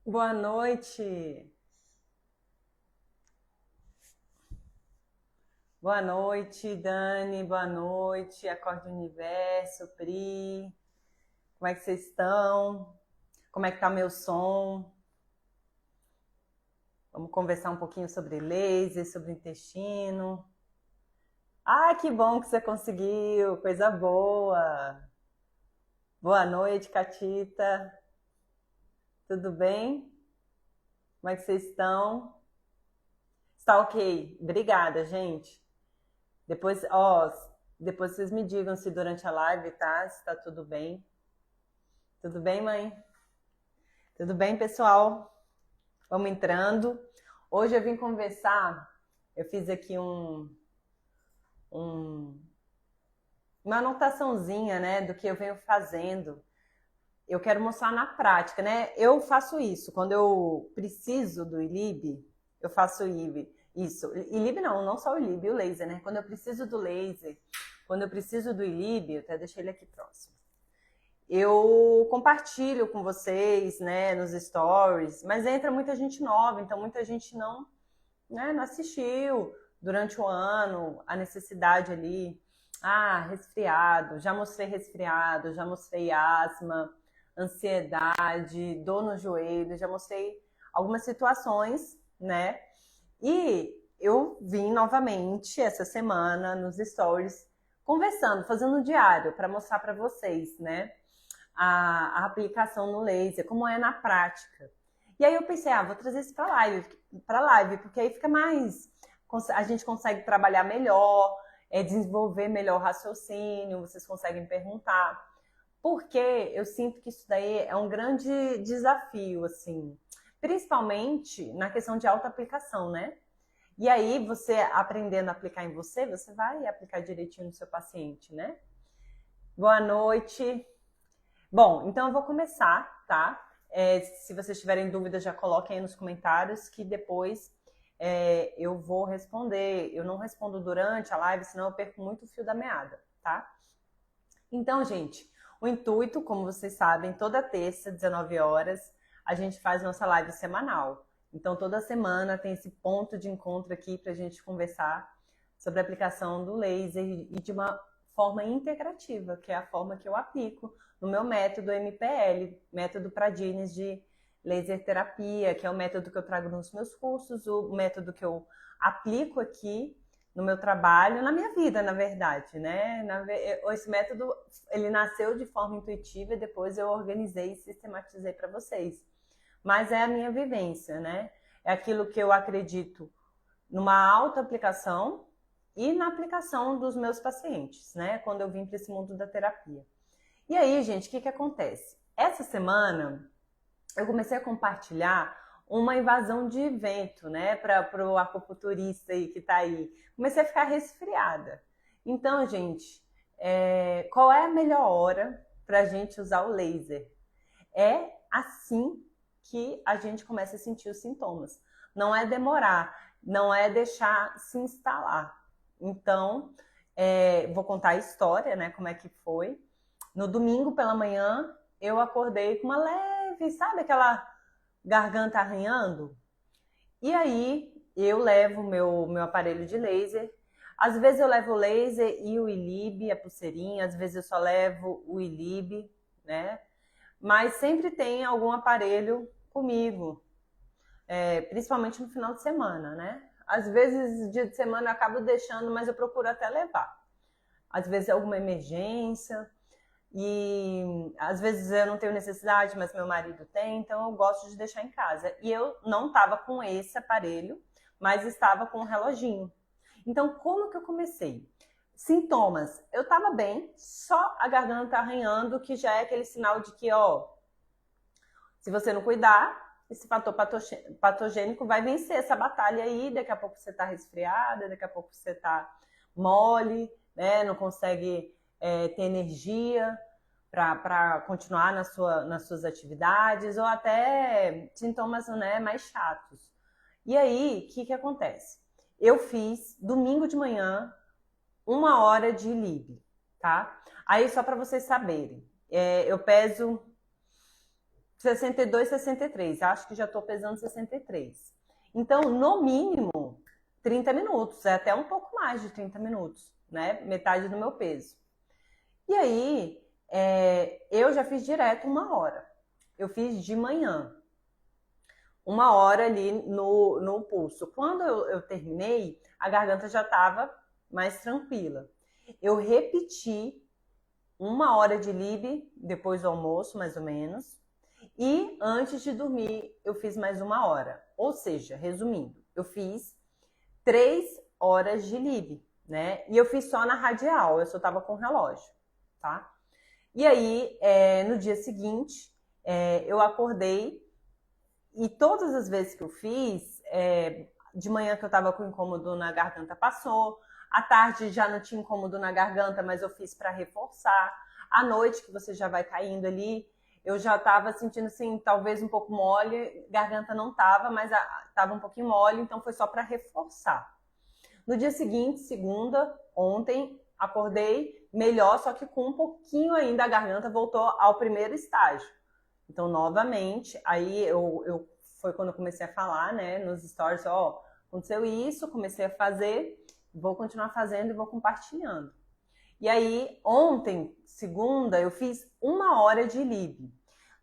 Boa noite. Boa noite, Dani. Boa noite. Acorde Universo, Pri. Como é que vocês estão? Como é que tá meu som? Vamos conversar um pouquinho sobre laser, sobre intestino. Ah, que bom que você conseguiu. Coisa boa. Boa noite, Catita. Tudo bem? Como é que vocês estão? Está ok. Obrigada, gente. Depois vocês me digam se durante a live, tá? Se tá tudo bem. Tudo bem, mãe? Tudo bem, pessoal? Vamos entrando. Hoje eu vim conversar, eu fiz aqui um- uma anotaçãozinha, né, do que eu venho fazendo. Eu quero mostrar na prática, né? Eu faço isso. Quando eu preciso do ILIB, eu faço ILIB. Isso. ILIB não só o ILIB, o laser, né? Quando eu preciso do laser, quando eu preciso do ILIB, eu até deixei ele aqui próximo. Eu compartilho com vocês, né, nos stories, mas entra muita gente nova, então muita gente não assistiu durante o ano, a necessidade ali. Ah, resfriado, já mostrei asma, ansiedade, dor no joelho, já mostrei algumas situações, né? E eu vim novamente essa semana nos stories conversando, fazendo um diário para mostrar para vocês, né? A aplicação no laser, como é na prática. E aí eu pensei, vou trazer isso para live, porque aí fica mais, a gente consegue trabalhar melhor, desenvolver melhor o raciocínio, vocês conseguem perguntar. Porque eu sinto que isso daí é um grande desafio, assim, principalmente na questão de auto-aplicação, né? E aí, você aprendendo a aplicar em você, você vai aplicar direitinho no seu paciente, né? Boa noite. Bom, então eu vou começar, tá? Se vocês tiverem dúvidas, já coloquem aí nos comentários que depois eu vou responder. Eu não respondo durante a live, senão eu perco muito o fio da meada, tá? Então, gente, o intuito, como vocês sabem, toda terça, 19 horas, a gente faz nossa live semanal. Então, toda semana tem esse ponto de encontro aqui para a gente conversar sobre a aplicação do laser e de uma forma integrativa, que é a forma que eu aplico no meu método MPL, método Pradines de laser terapia, que é o método que eu trago nos meus cursos, o método que eu aplico aqui no meu trabalho, na minha vida, na verdade, né? Esse método, ele nasceu de forma intuitiva e depois eu organizei e sistematizei para vocês. Mas é a minha vivência, né? É aquilo que eu acredito numa auto-aplicação e na aplicação dos meus pacientes, né? Quando eu vim para esse mundo da terapia. E aí, gente, o que acontece? Essa semana eu comecei a compartilhar uma invasão de vento, né, para o acupunturista aí que tá aí. Comecei a ficar resfriada. Então, gente, qual é a melhor hora para a gente usar o laser? É assim que a gente começa a sentir os sintomas. Não é demorar, não é deixar se instalar. Então, vou contar a história, né, como é que foi. No domingo pela manhã, eu acordei com uma leve, sabe aquela garganta arranhando? E aí, eu levo meu aparelho de laser. Às vezes eu levo o laser e o ILIB, a pulseirinha, às vezes eu só levo o ILIB, né? Mas sempre tem algum aparelho comigo, principalmente no final de semana, né? Às vezes, dia de semana eu acabo deixando, mas eu procuro até levar. Às vezes é alguma emergência, e às vezes eu não tenho necessidade, mas meu marido tem, então eu gosto de deixar em casa. E eu não estava com esse aparelho, mas estava com um reloginho. Então, como que eu comecei? Sintomas. Eu estava bem, só a garganta arranhando, que já é aquele sinal de que, ó, se você não cuidar, esse fator patogênico vai vencer essa batalha aí. Daqui a pouco você está resfriada, daqui a pouco você está mole, né? Não consegue ter energia para continuar nas suas atividades, ou até sintomas, né, mais chatos. E aí, o que acontece? Eu fiz domingo de manhã 1 hora de lib, tá? Aí, só para vocês saberem, eu peso 62, 63. Acho que já tô pesando 63. Então, no mínimo, 30 minutos. É até um pouco mais de 30 minutos, né? Metade do meu peso. E aí, eu já fiz direto 1 hora. Eu fiz de manhã. 1 hora ali no pulso. Quando eu terminei, a garganta já estava mais tranquila. Eu repeti 1 hora de lib depois do almoço, mais ou menos. E antes de dormir, eu fiz mais 1 hora. Ou seja, resumindo, eu fiz 3 horas de lib, né? E eu fiz só na radial, eu só tava com relógio, tá? E aí, no dia seguinte, eu acordei e todas as vezes que eu fiz, de manhã que eu tava com incômodo na garganta passou, à tarde já não tinha incômodo na garganta, mas eu fiz para reforçar. À noite, que você já vai caindo ali, eu já tava sentindo assim, talvez um pouco mole, garganta não tava, mas tava um pouquinho mole, então foi só para reforçar. No dia seguinte, segunda, ontem, acordei melhor, só que com um pouquinho ainda a garganta voltou ao primeiro estágio. Então, novamente, aí foi quando eu comecei a falar, né, nos stories, aconteceu isso, comecei a fazer, vou continuar fazendo e vou compartilhando. E aí, ontem, segunda, eu fiz 1 hora de lib.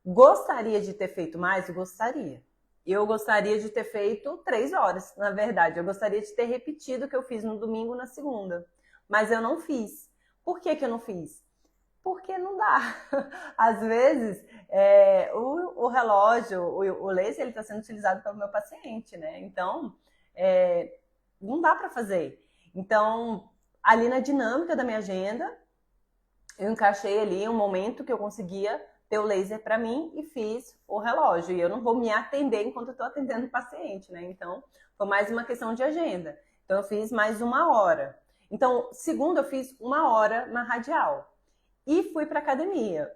Gostaria de ter feito mais? Gostaria. Eu gostaria de ter feito 3 horas, na verdade. Eu gostaria de ter repetido o que eu fiz no domingo na segunda. Mas eu não fiz. Por que eu não fiz? Porque não dá. Às vezes, o relógio, o laser, ele está sendo utilizado pelo meu paciente, né? Então, não dá para fazer. Então, ali na dinâmica da minha agenda, eu encaixei ali um momento que eu conseguia ter o laser para mim e fiz o relógio. E eu não vou me atender enquanto eu estou atendendo o paciente, né? Então, foi mais uma questão de agenda. Então, eu fiz mais 1 hora. Então, segunda, eu fiz 1 hora na radial. E fui para academia.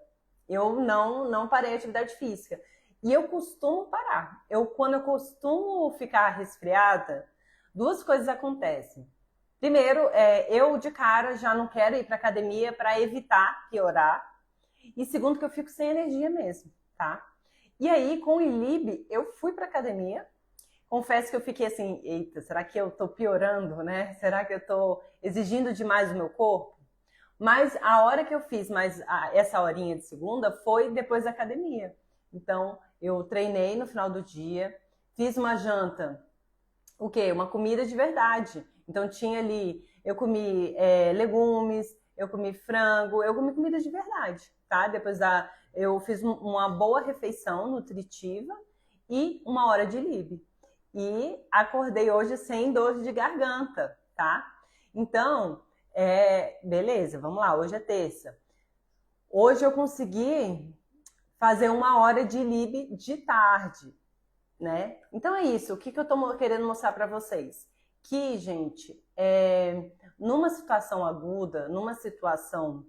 Eu não parei a atividade física. E eu costumo parar. Quando eu costumo ficar resfriada, 2 coisas acontecem. Primeiro, eu de cara já não quero ir para academia para evitar piorar. E segundo, que eu fico sem energia mesmo, tá? E aí, com o ILIB, eu fui para academia. Confesso que eu fiquei assim, eita, será que eu tô piorando, né? Será que eu tô exigindo demais do meu corpo? Mas a hora que eu fiz essa horinha de segunda foi depois da academia. Então, eu treinei no final do dia, fiz uma janta, o quê? Uma comida de verdade. Então, tinha ali, eu comi legumes, eu comi frango, eu comi comida de verdade, tá? Depois eu fiz uma boa refeição nutritiva e 1 hora de lib. E acordei hoje sem dor de garganta, tá? Então, beleza, vamos lá, hoje é terça. Hoje eu consegui fazer 1 hora de lib de tarde, né? Então é isso, o que eu tô querendo mostrar para vocês? Que, gente, numa situação aguda, numa situação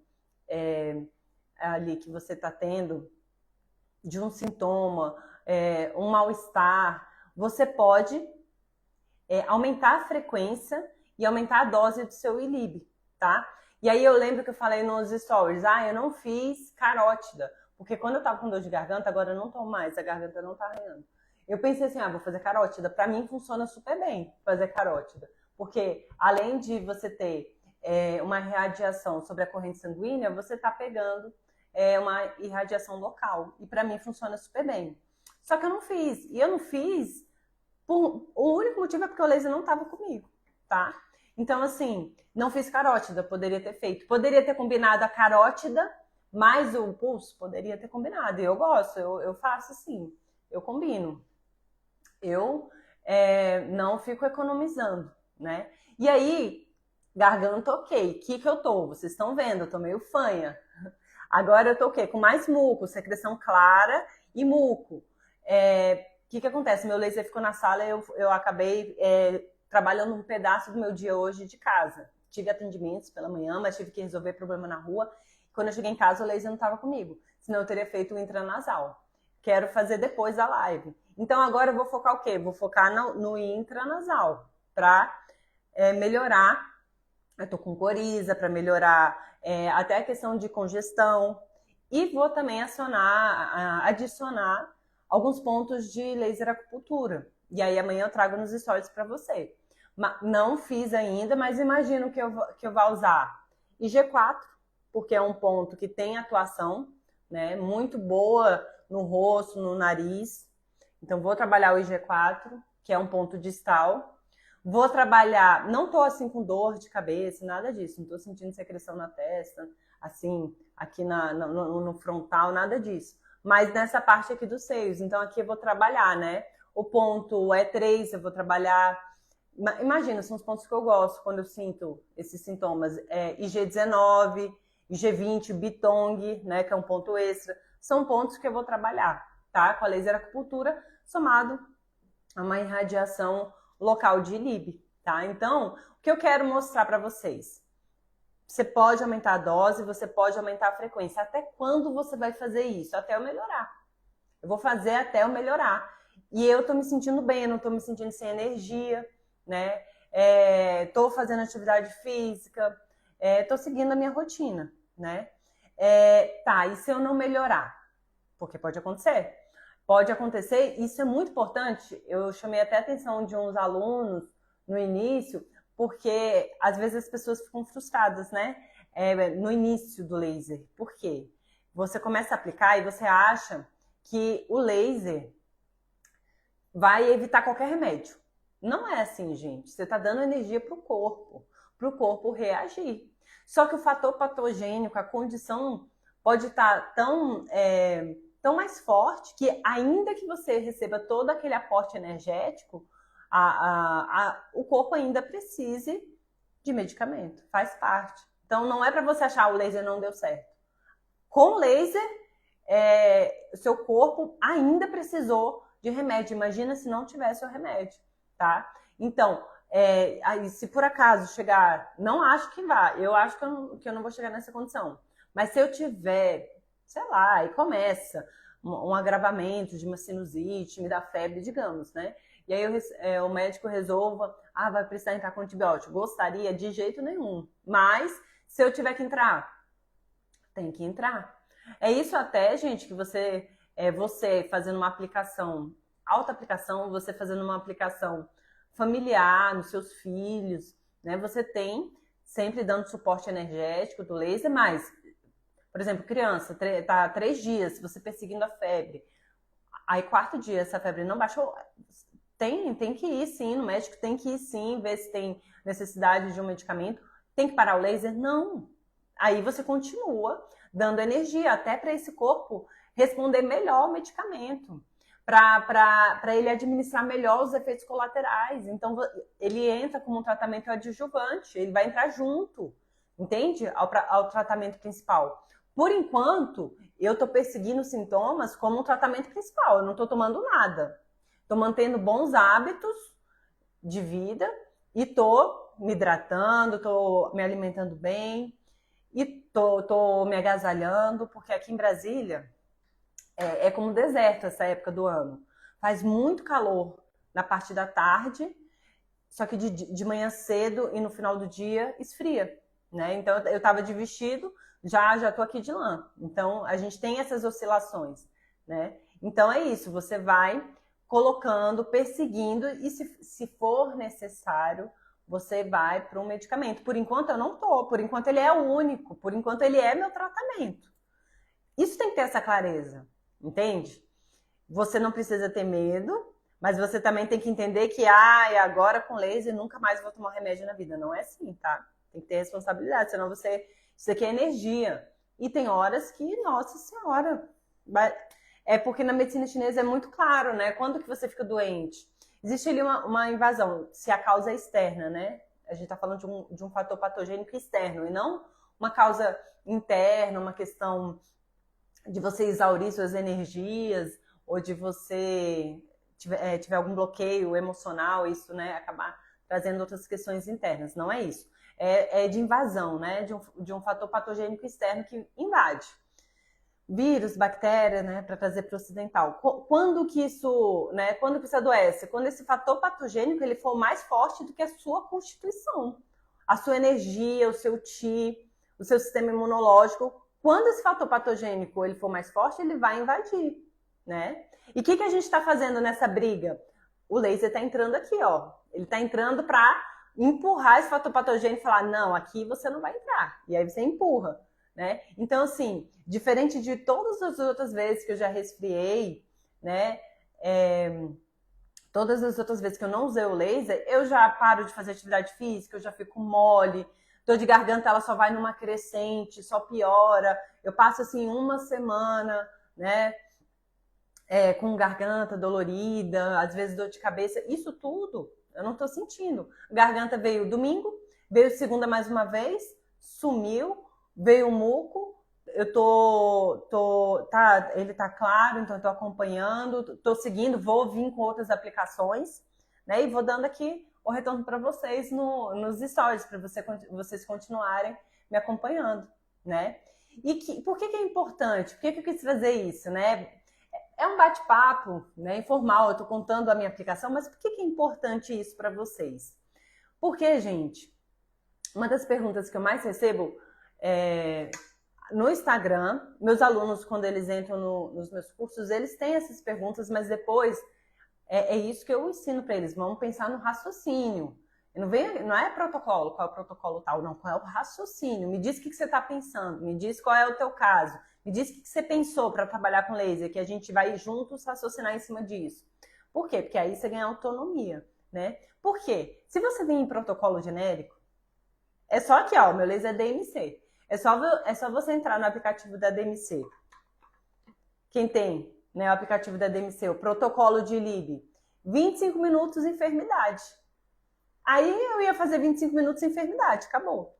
ali que você tá tendo de um sintoma, um mal-estar, você pode aumentar a frequência e aumentar a dose do seu ILIB, tá? E aí eu lembro que eu falei nos stories, eu não fiz carótida, porque quando eu tava com dor de garganta, agora eu não tô mais, a garganta não tá arranhando. Eu pensei assim, vou fazer carótida. Pra mim funciona super bem fazer carótida, porque além de você ter uma irradiação sobre a corrente sanguínea, você tá pegando uma irradiação local. E pra mim funciona super bem. Só que eu não fiz. E eu não fiz, o único motivo é porque o laser não tava comigo, tá? Então, assim, não fiz carótida, poderia ter feito. Poderia ter combinado a carótida mais o pulso, poderia ter combinado. E eu gosto, eu faço assim, eu combino. Eu não fico economizando, né? E aí, garganta ok. O que eu tô? Vocês estão vendo, eu tô meio fanha. Agora eu tô o quê? Com mais muco, secreção clara e muco. O que acontece? Meu laser ficou na sala e eu acabei trabalhando um pedaço do meu dia hoje de casa. Tive atendimentos pela manhã, mas tive que resolver problema na rua. Quando eu cheguei em casa, o laser não estava comigo. Senão eu teria feito o intranasal. Quero fazer depois da live. Então agora eu vou focar o quê? Vou focar no intranasal para melhorar. Eu tô com coriza para melhorar até a questão de congestão E vou também adicionar alguns pontos de laser acupuntura. E aí amanhã eu trago nos stories para você. Não fiz ainda, mas imagino que eu vá usar IG4, porque é um ponto que tem atuação, né, muito boa no rosto, no nariz. Então vou trabalhar o IG4, que é um ponto distal. Vou trabalhar, não tô assim com dor de cabeça, nada disso, não tô sentindo secreção na testa, assim, aqui no frontal, nada disso. Mas nessa parte aqui dos seios, então aqui eu vou trabalhar, né? O ponto E3 eu vou trabalhar, imagina, são os pontos que eu gosto quando eu sinto esses sintomas, IG19, IG20, Bitong, né, que é um ponto extra, são pontos que eu vou trabalhar, tá? Com a laser acupuntura, somado a uma irradiação local de Lib, tá? Então, o que eu quero mostrar para vocês? Você pode aumentar a dose, você pode aumentar a frequência. Até quando você vai fazer isso? Até eu melhorar. Eu vou fazer até eu melhorar. E eu tô me sentindo bem, eu não tô me sentindo sem energia, né? Tô fazendo atividade física, tô seguindo a minha rotina, né? Tá, e se eu não melhorar? Porque pode acontecer. Pode acontecer, isso é muito importante. Eu chamei até a atenção de uns alunos no início, porque às vezes as pessoas ficam frustradas, né? No início do laser. Por quê? Você começa a aplicar e você acha que o laser vai evitar qualquer remédio. Não é assim, gente. Você está dando energia para o corpo reagir. Só que o fator patogênico, a condição pode estar tão mais forte que, ainda que você receba todo aquele aporte energético, o corpo ainda precise de medicamento, faz parte. Então, não é para você achar o laser não deu certo. Com laser, seu corpo ainda precisou de remédio. Imagina se não tivesse o remédio, tá? Então, aí, se por acaso chegar, não acho que vá, eu acho que eu não vou chegar nessa condição. Mas se eu tiver, sei lá, e começa um agravamento de uma sinusite, me dá febre, digamos, né? E aí o médico resolva, vai precisar entrar com antibiótico. Gostaria? De jeito nenhum. Mas, se eu tiver que entrar, tem que entrar. É isso até, gente, que você fazendo uma aplicação, autoaplicação, você fazendo uma aplicação familiar nos seus filhos, né? Você tem sempre dando suporte energético do laser, mas, por exemplo, criança, tá 3 dias, você perseguindo a febre, aí 4º dia essa febre não baixou, tem que ir sim no médico, tem que ir sim, ver se tem necessidade de um medicamento, tem que parar o laser? Não. Aí você continua dando energia até para esse corpo responder melhor ao medicamento, para ele administrar melhor os efeitos colaterais. Então, ele entra como um tratamento adjuvante, ele vai entrar junto, entende? Ao tratamento principal. Por enquanto, eu estou perseguindo os sintomas como um tratamento principal, eu não estou tomando nada. Estou mantendo bons hábitos de vida e estou me hidratando, estou me alimentando bem e tô me agasalhando, porque aqui em Brasília é como deserto essa época do ano. Faz muito calor na parte da tarde, só que de manhã cedo e no final do dia esfria, né? Então eu tava de vestido, já tô aqui de lã. Então a gente tem essas oscilações, né? Então é isso, você vai colocando, perseguindo e se for necessário, você vai para um medicamento. Por enquanto eu não tô, por enquanto ele é o único, por enquanto ele é meu tratamento. Isso tem que ter essa clareza, entende? Você não precisa ter medo, mas você também tem que entender que agora com laser nunca mais vou tomar remédio na vida. Não é assim, tá? Tem que ter responsabilidade, senão isso aqui é energia. E tem horas que, nossa senhora, é porque na medicina chinesa é muito claro, né? Quando que você fica doente? Existe ali uma invasão, se a causa é externa, né? A gente tá falando de um fator patogênico externo e não uma causa interna, uma questão de você exaurir suas energias ou de você tiver algum bloqueio emocional, isso, né, acabar trazendo outras questões internas. Não é isso. É de invasão, né, de um fator patogênico externo que invade. Vírus, bactéria, né, para trazer para o ocidental. Quando que isso adoece? Quando esse fator patogênico ele for mais forte do que a sua constituição, a sua energia, o seu chi, o seu sistema imunológico Quando esse fator patogênico ele for mais forte, ele vai invadir, né? E o que a gente está fazendo nessa briga? O laser está entrando aqui, ó. Ele está entrando para empurrar esse fator patogênico e falar, não, aqui você não vai entrar. E aí você empurra, né? Então, assim, diferente de todas as outras vezes que eu já resfriei, né? Todas as outras vezes que eu não usei o laser, eu já paro de fazer atividade física, eu já fico mole, dor de garganta ela só vai numa crescente, só piora. Eu passo assim uma semana, né? Com garganta dolorida, às vezes dor de cabeça, isso tudo eu não tô sentindo. Garganta veio domingo, veio segunda mais uma vez, sumiu, veio o muco, eu ele tá claro, então eu tô acompanhando, tô seguindo, vou vir com outras aplicações, né? E vou dando aqui o retorno para vocês nos stories, para vocês continuarem me acompanhando, né? E por que é importante? Por que eu quis trazer isso, né? É um bate-papo, né, informal, eu estou contando a minha aplicação, mas por que é importante isso para vocês? Porque, gente, uma das perguntas que eu mais recebo no Instagram, meus alunos, quando eles entram nos meus cursos, eles têm essas perguntas, mas depois é isso que eu ensino para eles, vamos pensar no raciocínio. Não é protocolo, qual é o protocolo tal, não, qual é o raciocínio. Me diz o que você está pensando, me diz qual é o teu caso. Me diz o que você pensou para trabalhar com laser, que a gente vai juntos raciocinar em cima disso. Por quê? Porque aí você ganha autonomia, né? Por quê? Se você vem em protocolo genérico, é só aqui, ó, meu laser é DMC. É só você entrar no aplicativo da DMC. Quem tem, né, o aplicativo da DMC, o protocolo de ILIB, 25 minutos enfermidade. Aí eu ia fazer 25 minutos enfermidade, acabou.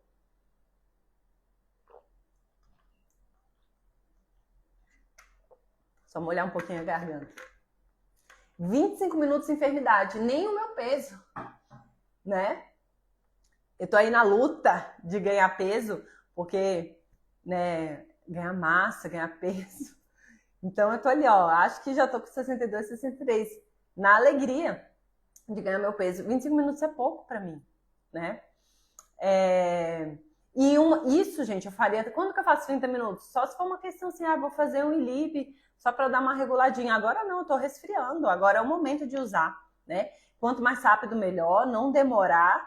Só molhar um pouquinho a garganta. 25 minutos de enfermidade, nem o meu peso, né? Eu tô aí na luta de ganhar peso, porque, né, ganhar massa, ganhar peso. Então eu tô ali, ó, acho que já tô com 62, 63, na alegria de ganhar meu peso. 25 minutos é pouco pra mim, né? Isso, gente, eu faria. Quando que eu faço 30 minutos? Só se for uma questão assim, vou fazer um ILIB só para dar uma reguladinha. Agora não, eu tô resfriando. Agora é o momento de usar, né? Quanto mais rápido, melhor. Não demorar,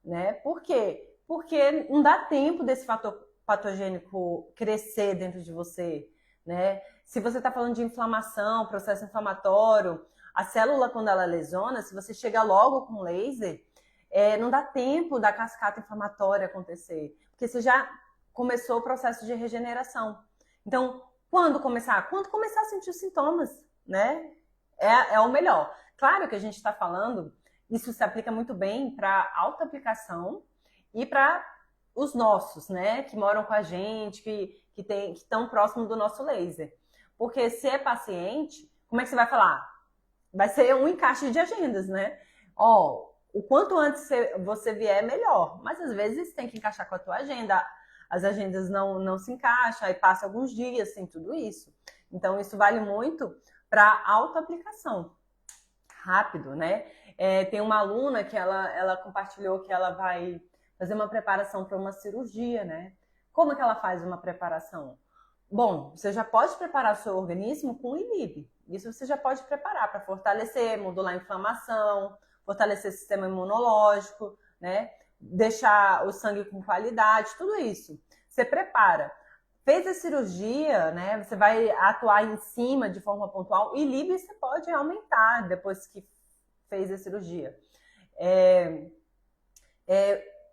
né? Por quê? Porque não dá tempo desse fator patogênico crescer dentro de você, né? Se você está falando de inflamação, processo inflamatório, a célula, quando ela lesiona, se você chega logo com laser, não dá tempo da cascata inflamatória acontecer, porque você já começou o processo de regeneração. Então, quando começar? Quando começar a sentir os sintomas, né? É o melhor. Claro que a gente está falando, isso se aplica muito bem para autoaplicação e para os nossos, né? Que moram com a gente, que estão próximos do nosso laser. Porque se é paciente, como é que você vai falar? Vai ser um encaixe de agendas, né? O quanto antes você vier, melhor. Mas às vezes tem que encaixar com a tua agenda. As agendas não se encaixam, aí passa alguns dias sem tudo isso. Então, isso vale muito para autoaplicação. Rápido, né? Tem uma aluna que ela compartilhou que ela vai fazer uma preparação para uma cirurgia, né? Como que ela faz uma preparação? Bom, você já pode preparar o seu organismo com o ILIB. Isso você já pode preparar para fortalecer, modular a inflamação, fortalecer o sistema imunológico, né? Deixar o sangue com qualidade, tudo isso. Você prepara. Fez a cirurgia, né? Você vai atuar em cima de forma pontual. E ILIB você pode aumentar depois que fez a cirurgia.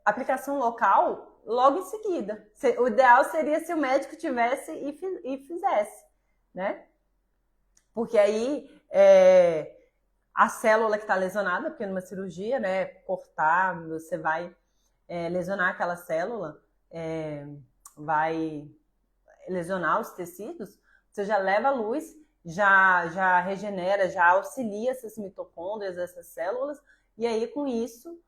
Aplicação local, logo em seguida. O ideal seria se o médico tivesse e fizesse, né? Porque aí a célula que está lesionada, porque numa cirurgia, né, cortar, você vai lesionar aquela célula, vai lesionar os tecidos, você já leva a luz, já regenera, já auxilia essas mitocôndrias, essas células, e aí com isso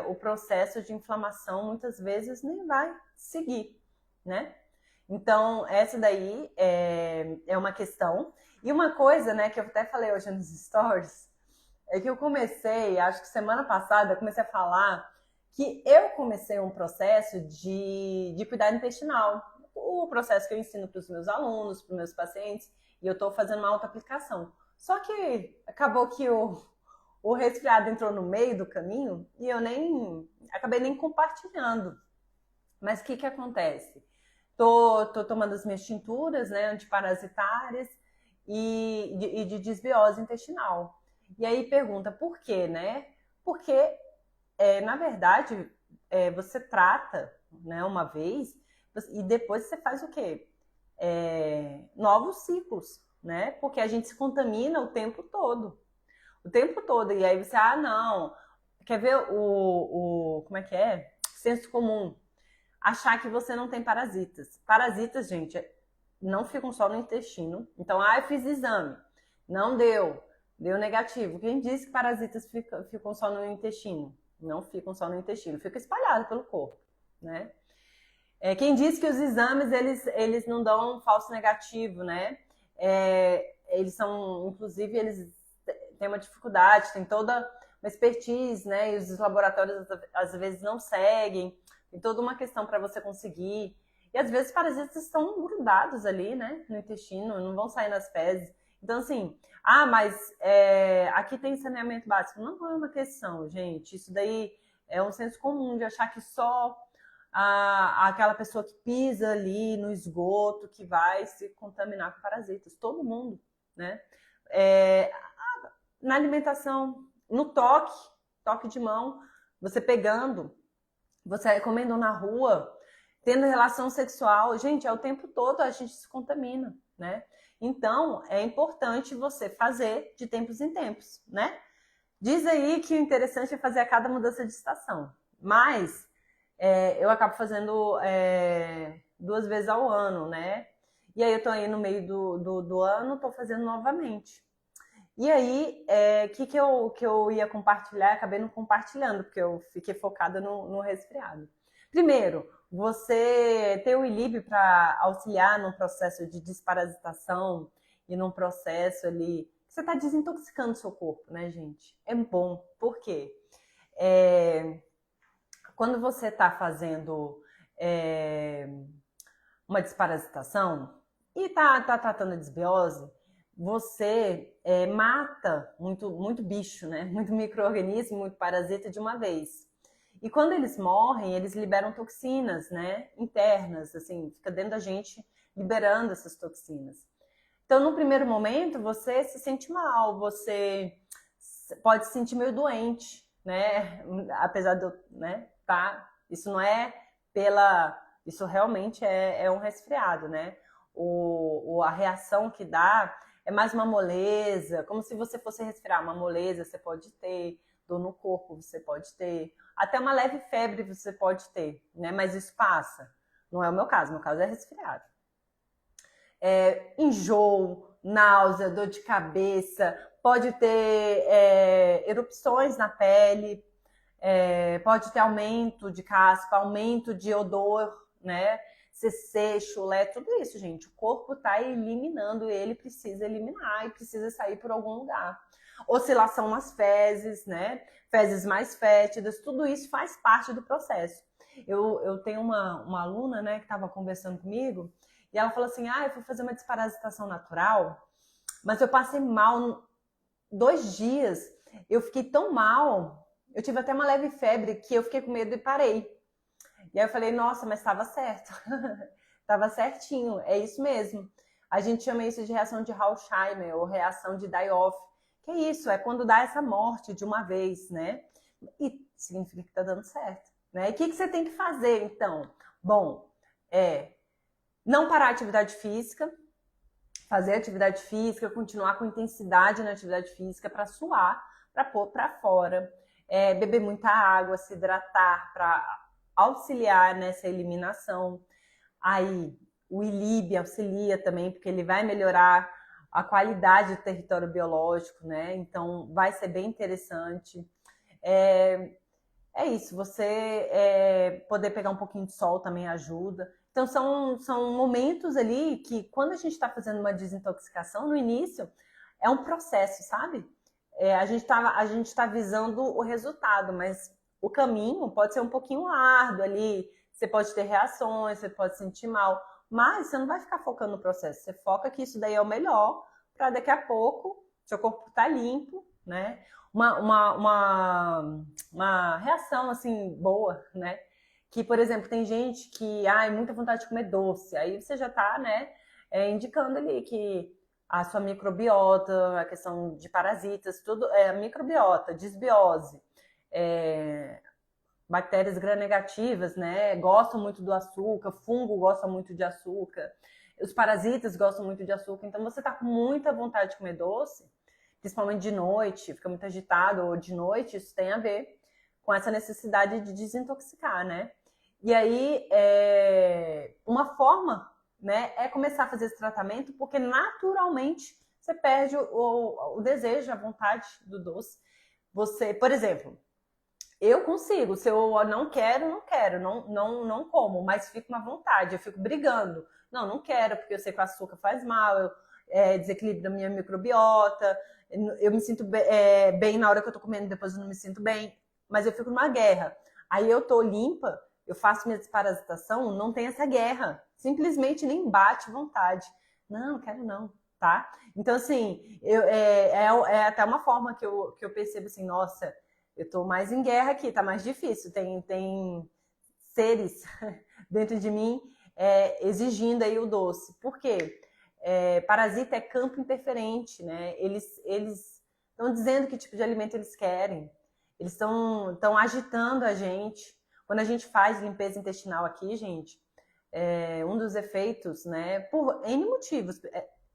o processo de inflamação muitas vezes nem vai seguir, né? Então, essa daí é uma questão. E uma coisa, né, que eu até falei hoje nos stories, é que eu comecei, acho que semana passada, eu comecei a falar que eu comecei um processo de cuidado intestinal. o processo que eu ensino para os meus alunos, para os meus pacientes, e eu estou fazendo uma autoaplicação. Só que acabou que o resfriado entrou no meio do caminho e eu acabei nem compartilhando. Mas o que acontece? Tô tomando as minhas tinturas, né, antiparasitárias e de desbiose intestinal. E aí pergunta por quê, né? Porque, na verdade, você trata, né, uma vez e depois você faz o quê? Novos ciclos, né? Porque a gente se contamina o tempo todo. O tempo todo. E aí você, não. Quer ver como é que é? Senso comum. Achar que você não tem parasitas. Parasitas, gente, não ficam só no intestino. Então, eu fiz exame. Não deu. Deu negativo. Quem disse que parasitas ficam só no intestino? Não ficam só no intestino. Fica espalhado pelo corpo, né? Quem disse que os exames, eles não dão um falso negativo, né? Eles são, inclusive, eles têm uma dificuldade, tem toda uma expertise, né? E os laboratórios, às vezes, não seguem. Tem toda uma questão para você conseguir. E às vezes os parasitas estão grudados ali, né? No intestino, não vão sair nas fezes. Então, assim, mas aqui tem saneamento básico. Não é uma questão, gente. Isso daí é um senso comum de achar que só aquela pessoa que pisa ali no esgoto que vai se contaminar com parasitas. Todo mundo, né? Na alimentação, no toque de mão, você pegando, você comendo na rua, tendo relação sexual, gente, o tempo todo a gente se contamina, né? Então, é importante você fazer de tempos em tempos, né? Diz aí que o interessante é fazer a cada mudança de estação, mas eu acabo fazendo 2 vezes ao ano, né? E aí eu tô aí no meio do ano, tô fazendo novamente. E aí, que eu ia compartilhar, acabei não compartilhando, porque eu fiquei focada no resfriado. Primeiro, você ter o ILIB para auxiliar num processo de desparasitação e num processo ali... Você está desintoxicando o seu corpo, né, gente? É bom. Por quê? Quando você está fazendo uma desparasitação e está tratando a desbiose, você mata muito bicho, né? Muito micro-organismo, muito parasita de uma vez. E quando eles morrem, eles liberam toxinas, né? Internas, assim, fica dentro da gente liberando essas toxinas. Então, no primeiro momento, você se sente mal, você pode se sentir meio doente, né? Apesar de eu, né? Isso não é isso realmente é um resfriado, né? A reação que dá é mais uma moleza, como se você fosse resfriar. Uma moleza você pode ter, dor no corpo você pode ter, até uma leve febre você pode ter, né? Mas isso passa. Não é o meu caso é resfriado. Enjoo, náusea, dor de cabeça, pode ter erupções na pele, pode ter aumento de caspa, aumento de odor, né? CC, chulé, tudo isso, gente. O corpo está eliminando, ele precisa eliminar e precisa sair por algum lugar. Oscilação nas fezes, né? Fezes mais fétidas, tudo isso faz parte do processo. Eu tenho uma aluna, né, que estava conversando comigo e ela falou assim, eu fui fazer uma desparasitação natural, mas eu passei mal 2 dias, eu fiquei tão mal, eu tive até uma leve febre que eu fiquei com medo e parei. E aí eu falei, nossa, mas estava certo. Estava certinho, é isso mesmo. A gente chama isso de reação de Alzheimer ou reação de die-off. Que é isso, é quando dá essa morte de uma vez, né? E significa que está dando certo, né? E o que você tem que fazer, então? Bom, não parar a atividade física, fazer atividade física, continuar com intensidade na atividade física para suar, para pôr para fora, beber muita água, se hidratar para auxiliar nessa eliminação. Aí o ILIB auxilia também, porque ele vai melhorar a qualidade do território biológico, né? Então vai ser bem interessante. É isso, você poder pegar um pouquinho de sol também ajuda. Então são momentos ali que quando a gente está fazendo uma desintoxicação, no início, é um processo, sabe? A gente tá visando o resultado, mas o caminho pode ser um pouquinho árduo ali, você pode ter reações, você pode se sentir mal, Mas você não vai ficar focando no processo, você foca que isso daí é o melhor, para daqui a pouco seu corpo tá limpo, né? Uma reação assim boa, né? Que, por exemplo, tem gente que, muita vontade de comer doce, aí você já tá, né, indicando ali que a sua microbiota, a questão de parasitas, tudo, a microbiota, desbiose, bactérias gram-negativas, né, gostam muito do açúcar, fungo gosta muito de açúcar, os parasitas gostam muito de açúcar, então você tá com muita vontade de comer doce, principalmente de noite, fica muito agitado, ou de noite, isso tem a ver com essa necessidade de desintoxicar, né? E aí, uma forma, né, é começar a fazer esse tratamento, porque naturalmente você perde o desejo, a vontade do doce. Você, por exemplo, eu consigo, se eu não quero, não como, mas fico na vontade, eu fico brigando. Não quero, porque eu sei que o açúcar faz mal, desequilibra a minha microbiota, eu me sinto bem na hora que eu tô comendo, depois eu não me sinto bem, mas eu fico numa guerra. Aí eu tô limpa, eu faço minha desparasitação, não tem essa guerra. Simplesmente nem bate vontade. Não, quero não, tá? Então, assim, é até uma forma que eu percebo assim, nossa, eu tô mais em guerra aqui, tá mais difícil. Tem seres dentro de mim exigindo aí o doce. Por quê? Parasita é campo interferente, né? Eles estão dizendo que tipo de alimento eles querem. Eles estão agitando a gente. Quando a gente faz limpeza intestinal aqui, gente, um dos efeitos, né, por N motivos,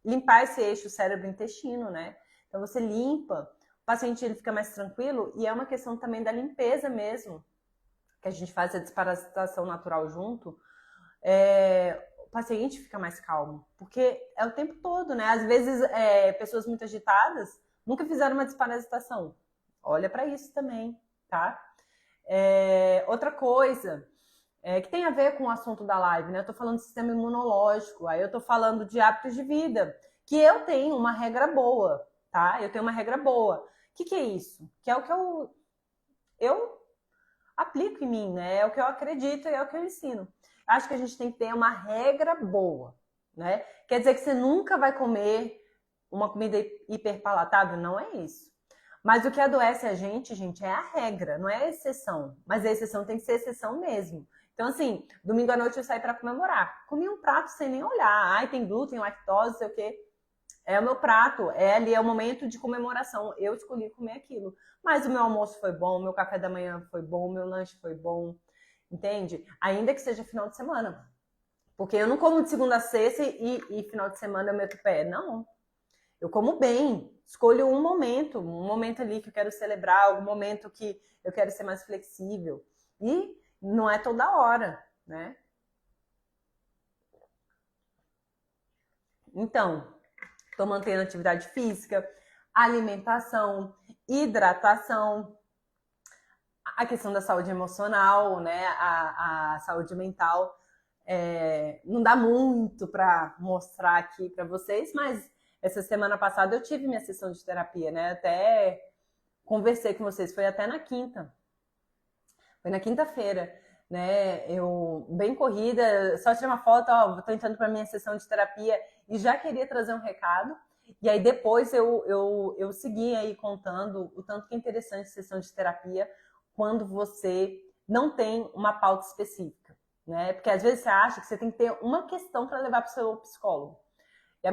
limpar esse eixo cérebro-intestino, né? Então você limpa, o paciente ele fica mais tranquilo e é uma questão também da limpeza mesmo, que a gente faz a desparasitação natural junto, o paciente fica mais calmo, porque é o tempo todo, né? Às vezes, pessoas muito agitadas nunca fizeram uma desparasitação. Olha para isso também, tá? Outra coisa que tem a ver com o assunto da live, né? Eu tô falando de sistema imunológico, aí eu tô falando de hábitos de vida, que eu tenho uma regra boa, tá? Eu tenho uma regra boa. O que é isso? Que é o que eu aplico em mim, né? É o que eu acredito e é o que eu ensino. Acho que a gente tem que ter uma regra boa, né? Quer dizer que você nunca vai comer uma comida hiperpalatável? Não é isso. Mas o que adoece a gente, é a regra, não é a exceção. Mas a exceção tem que ser exceção mesmo. Então, assim, domingo à noite eu saí para comemorar. Comi um prato sem nem olhar. Ai, tem glúten, lactose, sei o quê. É o meu prato, ali é o momento de comemoração. Eu escolhi comer aquilo. Mas o meu almoço foi bom, o meu café da manhã foi bom, o meu lanche foi bom. Entende? Ainda que seja final de semana. Porque eu não como de segunda a sexta e final de semana eu meto o pé. Não. Eu como bem. Escolho um momento ali que eu quero celebrar, algum momento que eu quero ser mais flexível. E não é toda hora, né? Então, estou mantendo atividade física, alimentação, hidratação, a questão da saúde emocional, né? A saúde mental. Não dá muito para mostrar aqui para vocês, mas essa semana passada eu tive minha sessão de terapia, né? Até conversei com vocês, foi até na quinta. Foi na quinta-feira, né? Eu, bem corrida, só tirei uma foto, ó, tô entrando para minha sessão de terapia e já queria trazer um recado. E aí depois eu segui aí contando o tanto que é interessante a sessão de terapia quando você não tem uma pauta específica, né? Porque às vezes você acha que você tem que ter uma questão para levar para o seu psicólogo. E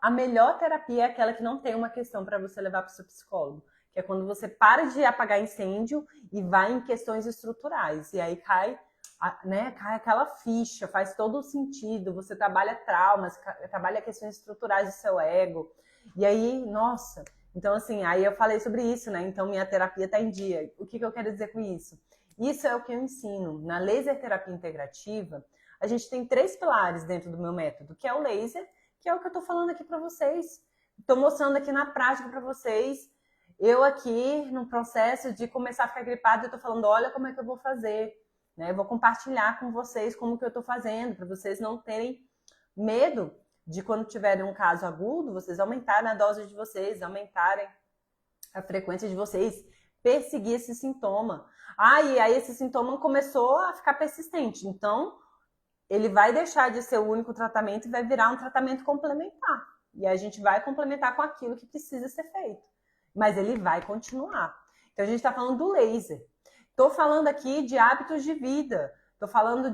a melhor terapia é aquela que não tem uma questão para você levar para o seu psicólogo. Que é quando você para de apagar incêndio e vai em questões estruturais. E aí cai aquela ficha, faz todo o sentido. Você trabalha traumas, trabalha questões estruturais do seu ego. E aí, nossa... Então, assim, aí eu falei sobre isso, né? Então, minha terapia está em dia. O que eu quero dizer com isso? Isso é o que eu ensino. Na laser terapia integrativa, a gente tem 3 pilares dentro do meu método, que é o laser, que é o que eu estou falando aqui para vocês. Estou mostrando aqui na prática para vocês. Eu aqui, no processo de começar a ficar gripada, eu estou falando, olha como é que eu vou fazer. Né? Eu vou compartilhar com vocês como que eu estou fazendo, para vocês não terem medo de quando tiverem um caso agudo, vocês aumentarem a dose de vocês, aumentarem a frequência de vocês, perseguir esse sintoma. E aí esse sintoma começou a ficar persistente. Então, ele vai deixar de ser o único tratamento e vai virar um tratamento complementar. E a gente vai complementar com aquilo que precisa ser feito. Mas ele vai continuar. Então, a gente está falando do laser. Estou falando aqui de hábitos de vida. Estou falando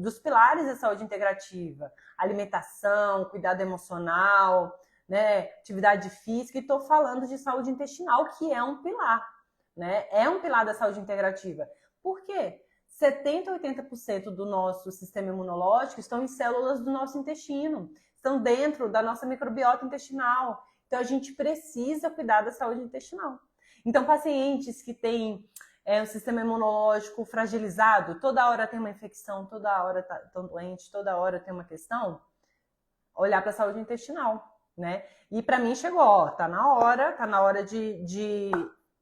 dos pilares da saúde integrativa. Alimentação, cuidado emocional, né, atividade física. E estou falando de saúde intestinal, que é um pilar. Né? É um pilar da saúde integrativa. Por quê? 70% a 80% do nosso sistema imunológico estão em células do nosso intestino. Estão dentro da nossa microbiota intestinal. Então, a gente precisa cuidar da saúde intestinal. Então, pacientes que têm o sistema imunológico fragilizado, toda hora tem uma infecção, toda hora estão doentes, toda hora tem uma questão, olhar para a saúde intestinal, né? E para mim chegou, ó, tá na hora de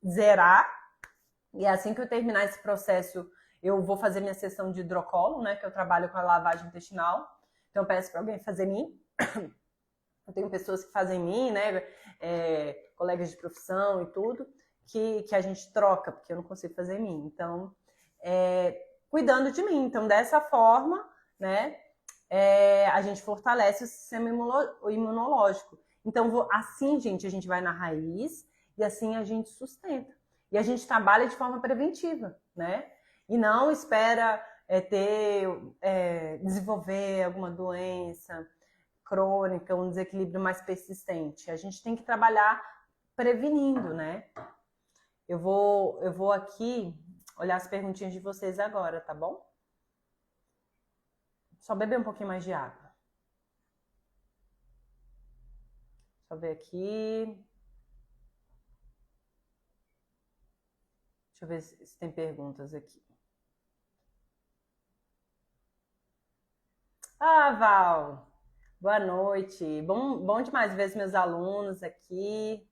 zerar. E assim que eu terminar esse processo, eu vou fazer minha sessão de hidrocolo, né? Que eu trabalho com a lavagem intestinal. Então, eu peço para alguém fazer em mim. Eu tenho pessoas que fazem em mim, né? Colegas de profissão e tudo, que a gente troca, porque eu não consigo fazer em mim. Então, cuidando de mim. Então, dessa forma, né? A gente fortalece o sistema imunológico. Então, assim, gente, a gente vai na raiz e assim a gente sustenta. E a gente trabalha de forma preventiva, né? E não espera desenvolver alguma doença crônica, um desequilíbrio mais persistente. A gente tem que trabalhar prevenindo, né? Eu vou aqui olhar as perguntinhas de vocês agora, tá bom? Só beber um pouquinho mais de água. Deixa eu ver aqui. Deixa eu ver se tem perguntas aqui. Ah, Val, boa noite. Bom demais ver os meus alunos aqui.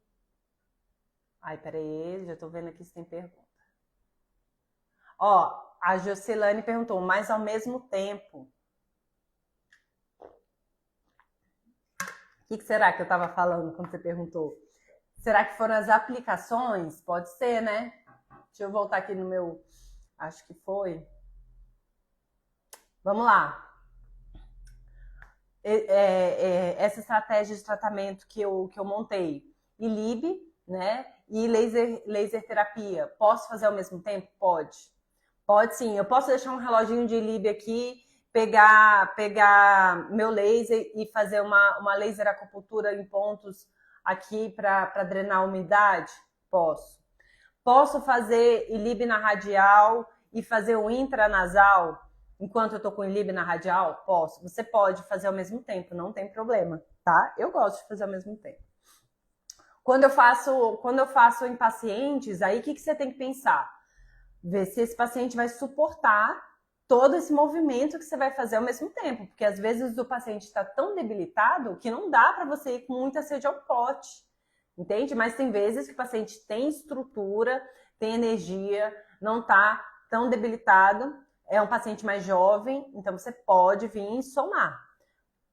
Ai, peraí, já tô vendo aqui se tem pergunta. Ó, a Jocilane perguntou, mas ao mesmo tempo. O que será que eu tava falando quando você perguntou? Será que foram as aplicações? Pode ser, né? Deixa eu voltar aqui no meu... Acho que foi. Vamos lá. Essa estratégia de tratamento que eu montei. ILIB, né? E laser terapia. Posso fazer ao mesmo tempo? Pode. Pode sim. Eu posso deixar um reloginho de ILIB aqui, pegar meu laser e fazer uma laser acupuntura em pontos aqui para drenar a umidade? Posso. Posso fazer ILIB na radial e fazer o intranasal enquanto eu tô com ILIB na radial? Posso. Você pode fazer ao mesmo tempo, não tem problema, tá? Eu gosto de fazer ao mesmo tempo. Quando eu faço em pacientes, aí o que você tem que pensar? Ver se esse paciente vai suportar todo esse movimento que você vai fazer ao mesmo tempo, porque às vezes o paciente está tão debilitado que não dá para você ir com muita sede ao pote, entende? Mas tem vezes que o paciente tem estrutura, tem energia, não está tão debilitado, é um paciente mais jovem, então você pode vir e somar.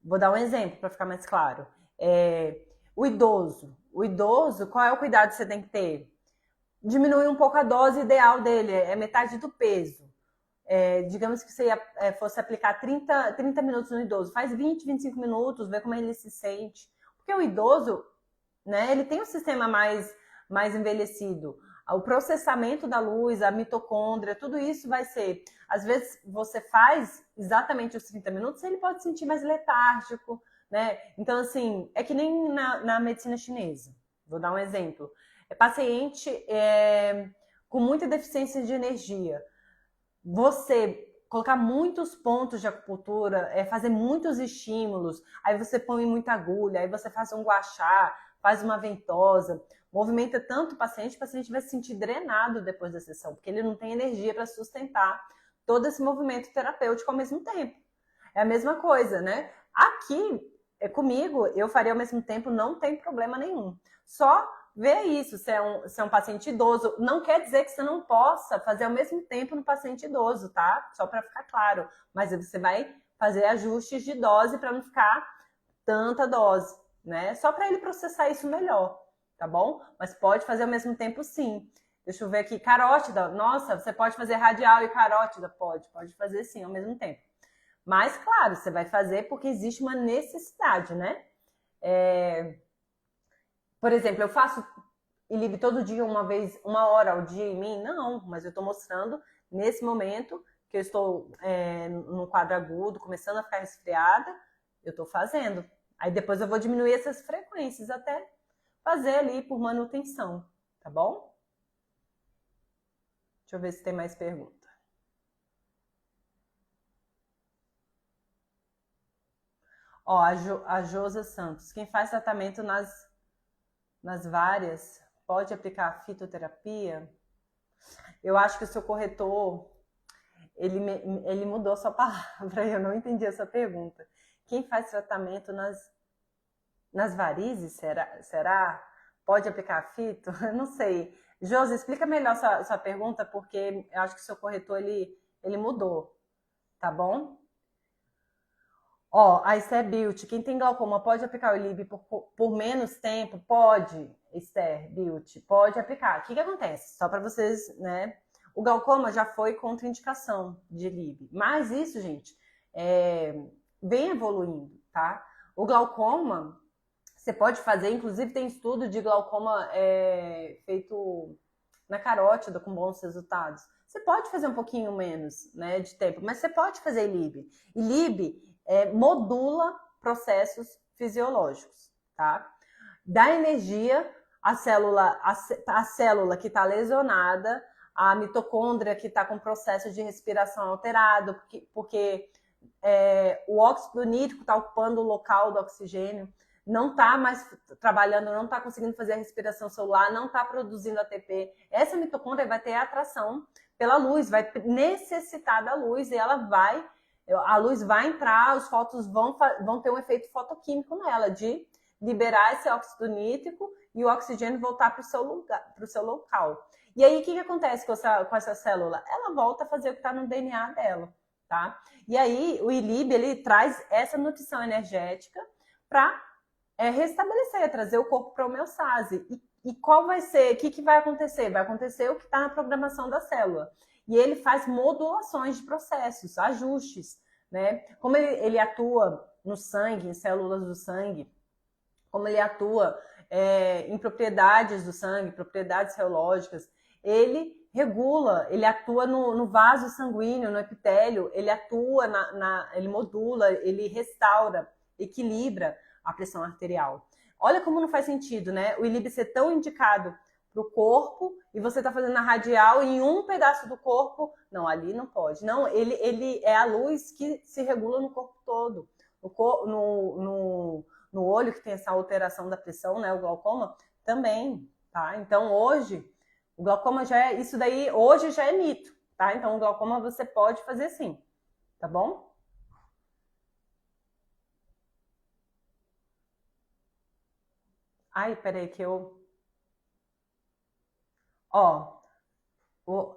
Vou dar um exemplo para ficar mais claro. O idoso, qual é o cuidado que você tem que ter? Diminuir um pouco a dose ideal dele, é metade do peso. Digamos que você fosse aplicar 30 minutos no idoso, faz 20, 25 minutos, vê como ele se sente. Porque o idoso, né, ele tem um sistema mais envelhecido. O processamento da luz, a mitocôndria, tudo isso vai ser... Às vezes você faz exatamente os 30 minutos, ele pode se sentir mais letárgico, né? Então, assim, é que nem na medicina chinesa. Vou dar um exemplo. Paciente com muita deficiência de energia. Você colocar muitos pontos de acupuntura, fazer muitos estímulos, aí você põe muita agulha, aí você faz um gua sha, faz uma ventosa, movimenta tanto o paciente vai se sentir drenado depois da sessão, porque ele não tem energia para sustentar todo esse movimento terapêutico ao mesmo tempo. É a mesma coisa, né? Aqui, comigo, eu faria ao mesmo tempo, não tem problema nenhum. Só ver isso, se é um paciente idoso, não quer dizer que você não possa fazer ao mesmo tempo no paciente idoso, tá? Só para ficar claro. Mas você vai fazer ajustes de dose para não ficar tanta dose, né? Só para ele processar isso melhor, tá bom? Mas pode fazer ao mesmo tempo, sim. Deixa eu ver aqui, carótida. Nossa, você pode fazer radial e carótida? Pode fazer sim, ao mesmo tempo. Mas, claro, você vai fazer porque existe uma necessidade, né? Por exemplo, eu faço ILIB todo dia, uma hora ao dia em mim? Não, mas eu estou mostrando nesse momento que eu estou num quadro agudo, começando a ficar resfriada, eu estou fazendo. Aí depois eu vou diminuir essas frequências até fazer ali por manutenção, tá bom? Deixa eu ver se tem mais pergunta. Ó, a Josa Santos, quem faz tratamento nas várias, pode aplicar fitoterapia? Eu acho que o seu corretor, ele mudou sua palavra, eu não entendi essa pergunta. Quem faz tratamento nas varizes, será? Pode aplicar fito? Eu não sei. Josi, explica melhor sua pergunta, porque eu acho que o seu corretor, ele mudou, tá bom? Ó, a Esther Beauty, quem tem glaucoma pode aplicar o ILIB por menos tempo? Pode, Esther Beauty, pode aplicar. O que acontece? Só para vocês, né? O glaucoma já foi contraindicação de ILIB, mas isso, gente, vem evoluindo, tá? O glaucoma, você pode fazer, inclusive tem estudo de glaucoma feito na carótida com bons resultados. Você pode fazer um pouquinho menos, né, de tempo, mas você pode fazer ILIB. ILIB modula processos fisiológicos, tá? Dá energia à célula que está lesionada, a mitocôndria que está com processo de respiração alterado, porque o óxido nítrico está ocupando o local do oxigênio, não está mais trabalhando, não está conseguindo fazer a respiração celular, não está produzindo ATP. Essa mitocôndria vai ter atração pela luz, vai necessitar da luz e a luz vai entrar, os fótons vão ter um efeito fotoquímico nela, de liberar esse óxido nítrico e o oxigênio voltar para o seu local. E aí, o que acontece com essa célula? Ela volta a fazer o que está no DNA dela, tá? E aí, o ILIB, ele traz essa nutrição energética para restabelecer, trazer o corpo para a homeostase. E qual vai ser, o que vai acontecer? Vai acontecer o que está na programação da célula. E ele faz modulações de processos, ajustes, né? Como ele atua no sangue, em células do sangue, como ele atua em propriedades do sangue, propriedades reológicas, ele regula, ele atua no vaso sanguíneo, no epitélio, ele atua, ele modula, ele restaura, equilibra a pressão arterial. Olha como não faz sentido, né? O ILIB ser tão indicado para o corpo e você está fazendo a radial em um pedaço do corpo. Não, ali não pode. Não, ele é a luz que se regula no corpo todo. No olho, que tem essa alteração da pressão, né? O glaucoma também, tá? Então, hoje, o glaucoma isso daí, hoje já é mito, tá? Então, o glaucoma você pode fazer sim, tá bom? Ai, peraí que eu... Ó,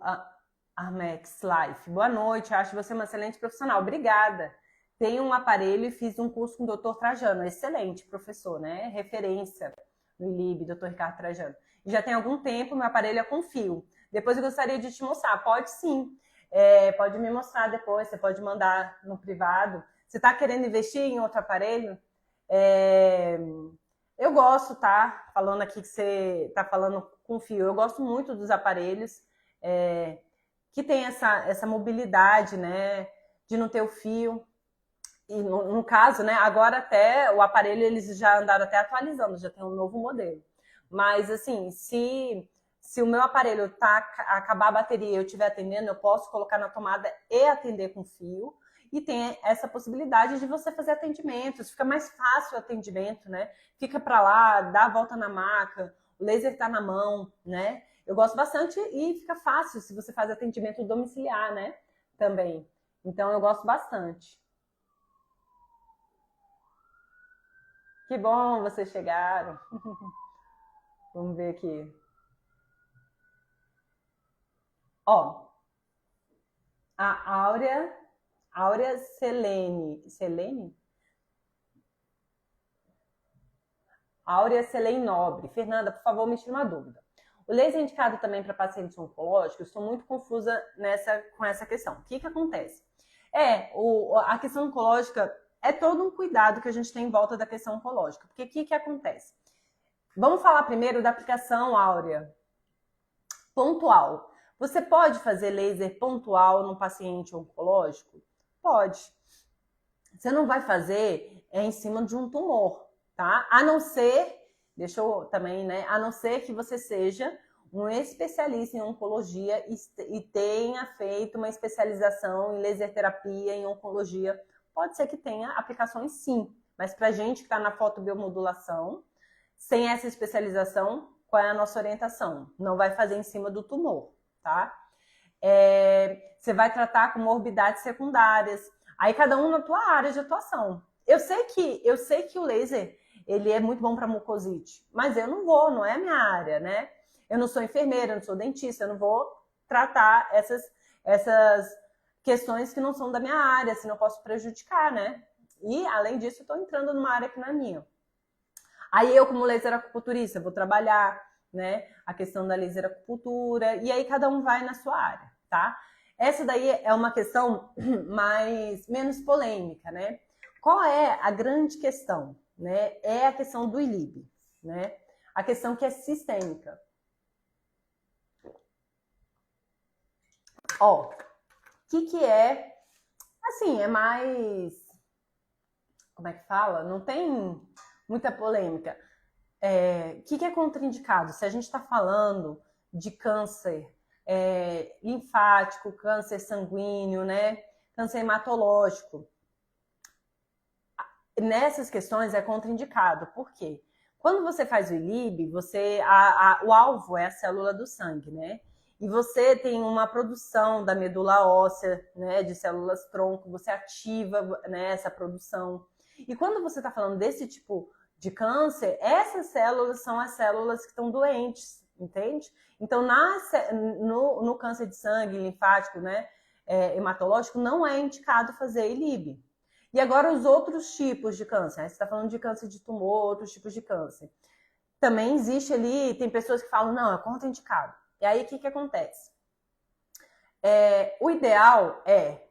a Armex Life. Boa noite, acho você uma excelente profissional. Obrigada. Tenho um aparelho e fiz um curso com o Dr. Trajano. Excelente professor, né? Referência no ILIB, Dr. Ricardo Trajano. E já tem algum tempo, meu aparelho é com fio. Depois eu gostaria de te mostrar. Pode sim. Pode me mostrar depois, você pode mandar no privado. Você está querendo investir em outro aparelho? Eu gosto, tá? Falando aqui que você está falando com fio. Eu gosto muito dos aparelhos que tem essa mobilidade, né? De não ter o fio. E no caso, né? Agora até o aparelho eles já andaram até atualizando, já tem um novo modelo. Mas assim, se o meu aparelho acabar a bateria e eu estiver atendendo, eu posso colocar na tomada e atender com fio. E tem essa possibilidade de você fazer atendimentos, fica mais fácil o atendimento, né? Fica para lá, dá a volta na maca, o laser está na mão, né? Eu gosto bastante e fica fácil se você faz atendimento domiciliar, né? Também. Então eu gosto bastante. Que bom vocês chegaram. Vamos ver aqui. Ó, a Áurea Selene? Áurea Selene Nobre. Fernanda, por favor, me tire uma dúvida. O laser é indicado também para pacientes oncológicos? Estou muito confusa com essa questão. O que acontece? A questão oncológica é todo um cuidado que a gente tem em volta da questão oncológica. Porque o que acontece? Vamos falar primeiro da aplicação áurea pontual. Você pode fazer laser pontual no paciente oncológico? Pode. Você não vai fazer em cima de um tumor, tá? A não ser, deixa eu também, né? A não ser que você seja um especialista em oncologia e tenha feito uma especialização em laser terapia em oncologia. Pode ser que tenha aplicações sim, mas para gente que está na fotobiomodulação, sem essa especialização, qual é a nossa orientação? Não vai fazer em cima do tumor, tá? Você vai tratar com morbidades secundárias. Aí cada um na tua área de atuação. Eu sei que o laser ele é muito bom para mucosite, mas eu não é a minha área, né? Eu não sou enfermeira, eu não sou dentista, eu não vou tratar essas questões que não são da minha área, senão eu posso prejudicar, né? E, além disso, eu estou entrando numa área que não é minha. Aí eu, como laser acupunturista, vou trabalhar, né, a questão da laser acupuntura, e aí cada um vai na sua área, tá? Essa daí é uma questão menos polêmica, né? Qual é a grande questão, né? É a questão do ILIB, né? A questão que é sistêmica. Ó, o que é, assim, é mais, como é que fala? Não tem muita polêmica. O que é contraindicado? Se a gente está falando de câncer linfático, câncer sanguíneo, né? Câncer hematológico. Nessas questões é contraindicado. Por quê? Quando você faz o ILIB, o alvo é a célula do sangue, né? E você tem uma produção da medula óssea, né, de células tronco, você ativa, né, essa produção. E quando você está falando desse tipo de câncer, essas células são as células que estão doentes, entende? Então, no câncer de sangue, linfático, né, hematológico, não é indicado fazer ILIB. E agora os outros tipos de câncer, né? Você está falando de câncer de tumor, outros tipos de câncer. Também existe ali, tem pessoas que falam, não, é contraindicado. E aí, o que acontece? O ideal é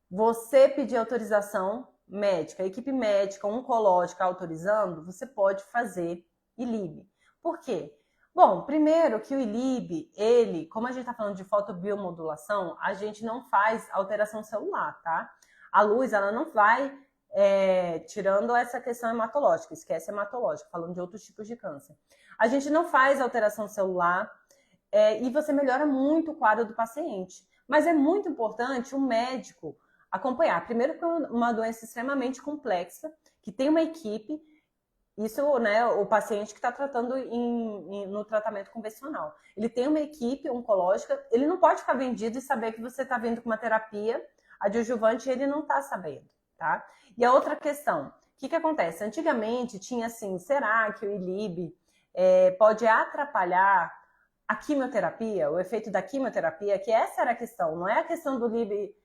você pedir autorização médica, a equipe médica, oncológica autorizando, você pode fazer ILIB. Por quê? Bom, primeiro que o ILIB, ele, como a gente está falando de fotobiomodulação, a gente não faz alteração celular, tá? A luz, ela não vai tirando essa questão hematológica, esquece hematológica, falando de outros tipos de câncer. A gente não faz alteração celular, e você melhora muito o quadro do paciente. Mas é muito importante o médico acompanhar. Primeiro, que é uma doença extremamente complexa, que tem uma equipe, isso, né, o paciente que está tratando no tratamento convencional. Ele tem uma equipe oncológica, ele não pode ficar vendido e saber que você está vindo com uma terapia adjuvante e ele não está sabendo, tá? E a outra questão, o que acontece? Antigamente tinha assim, será que o ILIB pode atrapalhar a quimioterapia, o efeito da quimioterapia, que essa era a questão, não é a questão do LIB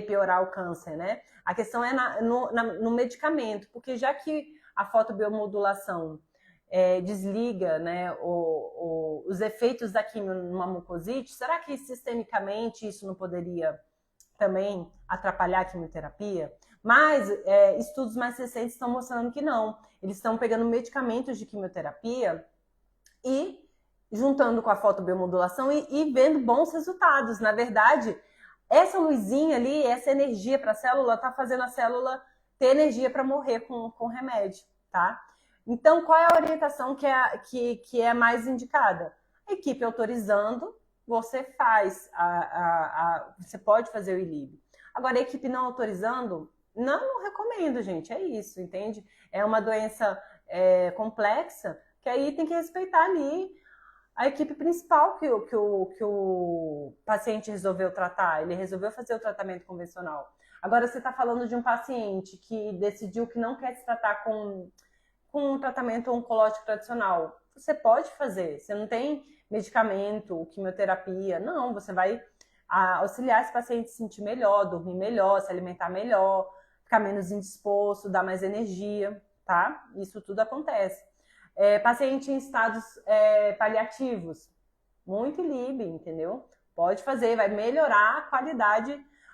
piorar o câncer, né? A questão é no medicamento, porque já que a fotobiomodulação desliga, né, os efeitos da quimio numa mucosite, será que sistemicamente isso não poderia também atrapalhar a quimioterapia? Mas estudos mais recentes estão mostrando que não. Eles estão pegando medicamentos de quimioterapia e juntando com a fotobiomodulação e vendo bons resultados. Na verdade, essa luzinha ali, essa energia para a célula, está fazendo a célula ter energia para morrer com remédio, tá? Então, qual é a orientação que é mais indicada? A equipe autorizando, você faz, você pode fazer o ILIB. Agora, a equipe não autorizando, não recomendo, gente, é isso, entende? É uma doença complexa, que aí tem que respeitar ali a equipe principal que o paciente resolveu tratar. Ele resolveu fazer o tratamento convencional. Agora, você está falando de um paciente que decidiu que não quer se tratar com um tratamento oncológico tradicional. Você pode fazer. Você não tem medicamento, quimioterapia. Não, você vai auxiliar esse paciente a se sentir melhor, dormir melhor, se alimentar melhor, ficar menos indisposto, dar mais energia, tá? Isso tudo acontece. Paciente em estados paliativos, muito ILIB, entendeu? Pode fazer, vai melhorar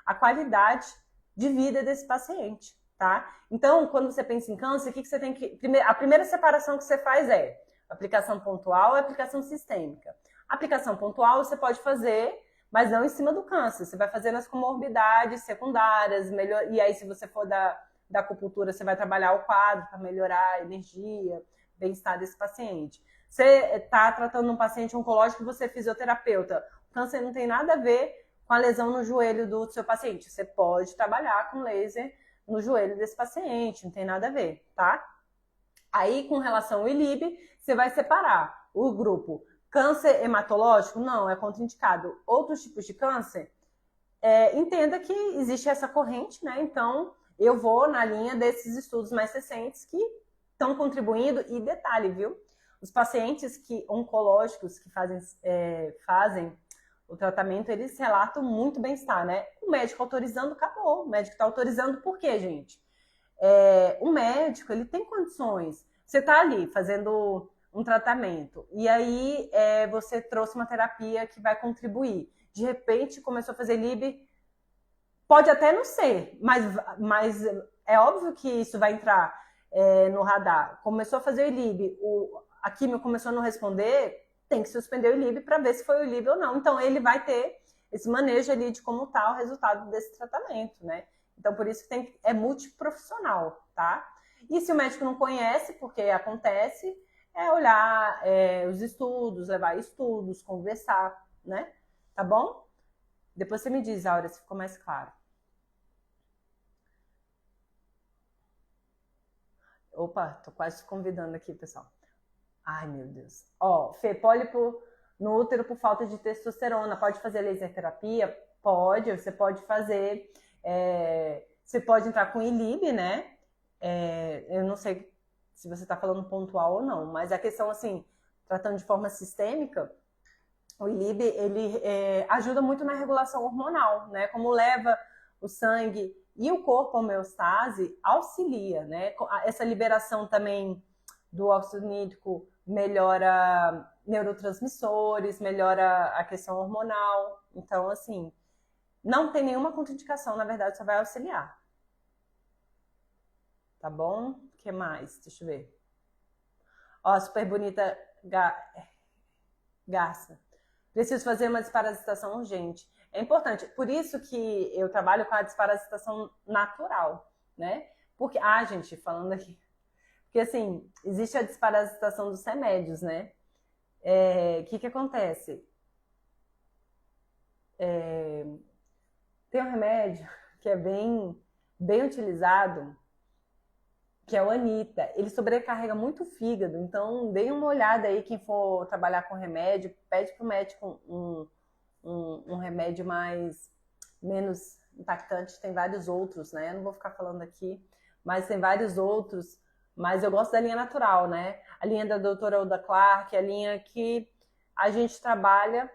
a qualidade de vida desse paciente, tá? Então, quando você pensa em câncer, o que você tem que... A primeira separação que você faz é aplicação pontual e aplicação sistêmica. Aplicação pontual você pode fazer, mas não em cima do câncer. Você vai fazer nas comorbidades secundárias, e aí se você for da acupuntura, você vai trabalhar o quadro para melhorar a energia, bem-estar desse paciente. Você está tratando um paciente oncológico e você é fisioterapeuta. O câncer não tem nada a ver com a lesão no joelho do seu paciente. Você pode trabalhar com laser no joelho desse paciente, não tem nada a ver, tá? Aí, com relação ao ILIB, você vai separar o grupo câncer hematológico, não, é contraindicado. Outros tipos de câncer, entenda que existe essa corrente, né? Então, eu vou na linha desses estudos mais recentes que estão contribuindo. E detalhe, viu? Os pacientes oncológicos que fazem o tratamento, eles relatam muito bem-estar, né? O médico autorizando, acabou. O médico está autorizando por quê, gente? O médico, ele tem condições. Você está ali fazendo um tratamento e aí você trouxe uma terapia que vai contribuir. De repente, começou a fazer LIB, pode até não ser, mas é óbvio que isso vai entrar no radar. Começou a fazer o ILIB, a quimio começou a não responder, tem que suspender o ILIB para ver se foi o ILIB ou não. Então, ele vai ter esse manejo ali de como está o resultado desse tratamento, né? Então, por isso que é multiprofissional, tá? E se o médico não conhece, porque acontece, olhar os estudos, levar estudos, conversar, né? Tá bom? Depois você me diz, Áurea, se ficou mais claro. Opa, tô quase te convidando aqui, pessoal. Ai, meu Deus. Fê, pólipo no útero por falta de testosterona. Pode fazer laser terapia? Pode, você pode fazer. Você pode entrar com ILIB, né? Eu não sei se você está falando pontual ou não, mas a questão, assim, tratando de forma sistêmica, o ILIB, ele ajuda muito na regulação hormonal, né? Como leva o sangue e o corpo à homeostase, auxilia, né? Essa liberação também do óxido nítrico melhora neurotransmissores, melhora a questão hormonal. Então, assim, não tem nenhuma contraindicação, na verdade, só vai auxiliar. Tá bom? O que mais? Deixa eu ver. Super bonita Garça. Preciso fazer uma desparasitação urgente. É importante. Por isso que eu trabalho com a desparasitação natural, né? Porque, gente, falando aqui. Porque, assim, existe a desparasitação dos remédios, né? O que acontece? Tem um remédio que é bem utilizado, que é o Anitta. Ele sobrecarrega muito o fígado, então dê uma olhada aí, quem for trabalhar com remédio, pede pro médico um remédio menos impactante. Tem vários outros, né? Eu não vou ficar falando aqui, mas tem vários outros. Mas eu gosto da linha natural, né? A linha da doutora Oda Clark, a linha que a gente trabalha.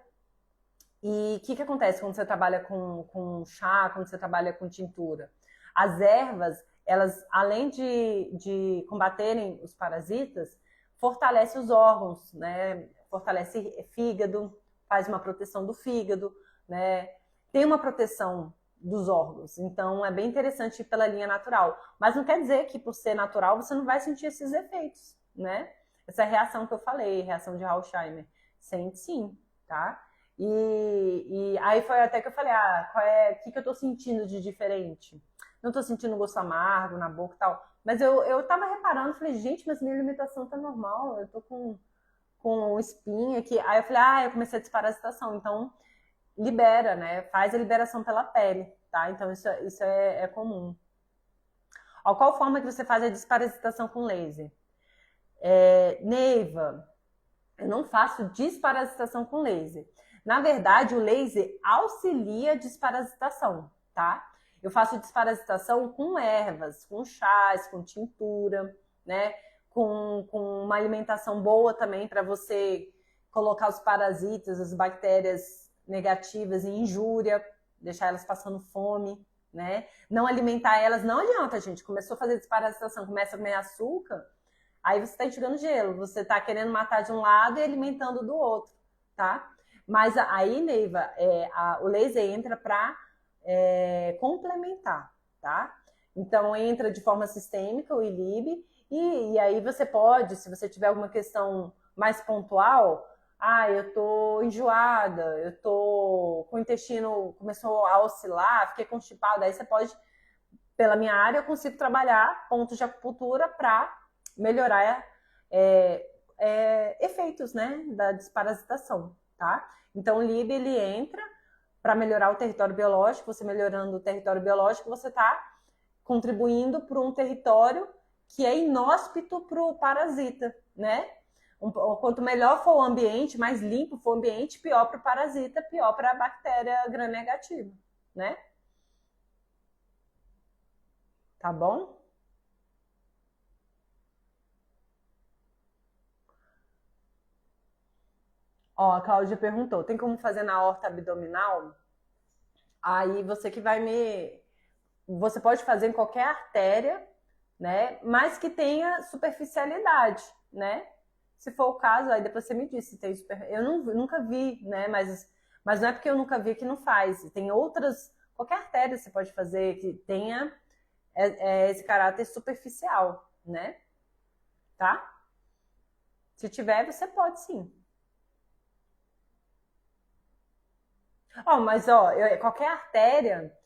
E o que acontece quando você trabalha com chá, quando você trabalha com tintura? As ervas, elas, além de combaterem os parasitas, fortalece os órgãos, né? Fortalece fígado, faz uma proteção do fígado, né? Tem uma proteção dos órgãos. Então, é bem interessante ir pela linha natural. Mas não quer dizer que, por ser natural, você não vai sentir esses efeitos, né? Essa reação que eu falei, reação de Alzheimer. Sente sim, tá? E aí foi até que eu falei, o que eu tô sentindo de diferente? Não tô sentindo gosto amargo na boca e tal. Mas eu tava reparando, falei, gente, mas minha alimentação tá normal, eu tô com espinha aqui. Aí eu falei, eu comecei a desparasitação. Então, libera, né? Faz a liberação pela pele, tá? Então, isso é comum. Qual forma que você faz a desparasitação com laser? Neiva, eu não faço desparasitação com laser. Na verdade, o laser auxilia a desparasitação, tá? Eu faço desparasitação com ervas, com chás, com tintura, né? Com uma alimentação boa também para você colocar os parasitas, as bactérias negativas em injúria, deixar elas passando fome, né? Não alimentar elas, não adianta, gente. Começou a fazer desparasitação, começa a comer açúcar, aí você está enxugando gelo, você está querendo matar de um lado e alimentando do outro, tá? Mas aí, Neiva, o laser entra para complementar, tá? Então, entra de forma sistêmica o ILIB, e aí você pode, se você tiver alguma questão mais pontual, eu tô enjoada, eu tô com o intestino, começou a oscilar, fiquei constipada, aí você pode, pela minha área, eu consigo trabalhar pontos de acupuntura para melhorar efeitos, né, da desparasitação, tá? Então, o LIB, ele entra para melhorar o território biológico, você melhorando o território biológico, você está contribuindo para um território que é inóspito para o parasita, né? Quanto melhor for o ambiente, mais limpo for o ambiente, pior para o parasita, pior para a bactéria gram-negativa, né? Tá bom? Ó, a Cláudia perguntou, tem como fazer na horta abdominal? Aí você que vai me... Você pode fazer em qualquer artéria, né? Mas que tenha superficialidade, né? Se for o caso, aí depois você me diz se tem Eu nunca vi, né? Mas não é porque eu nunca vi que não faz. Tem outras... Qualquer artéria você pode fazer que tenha esse caráter superficial, né? Tá? Se tiver, você pode sim. Mas qualquer artéria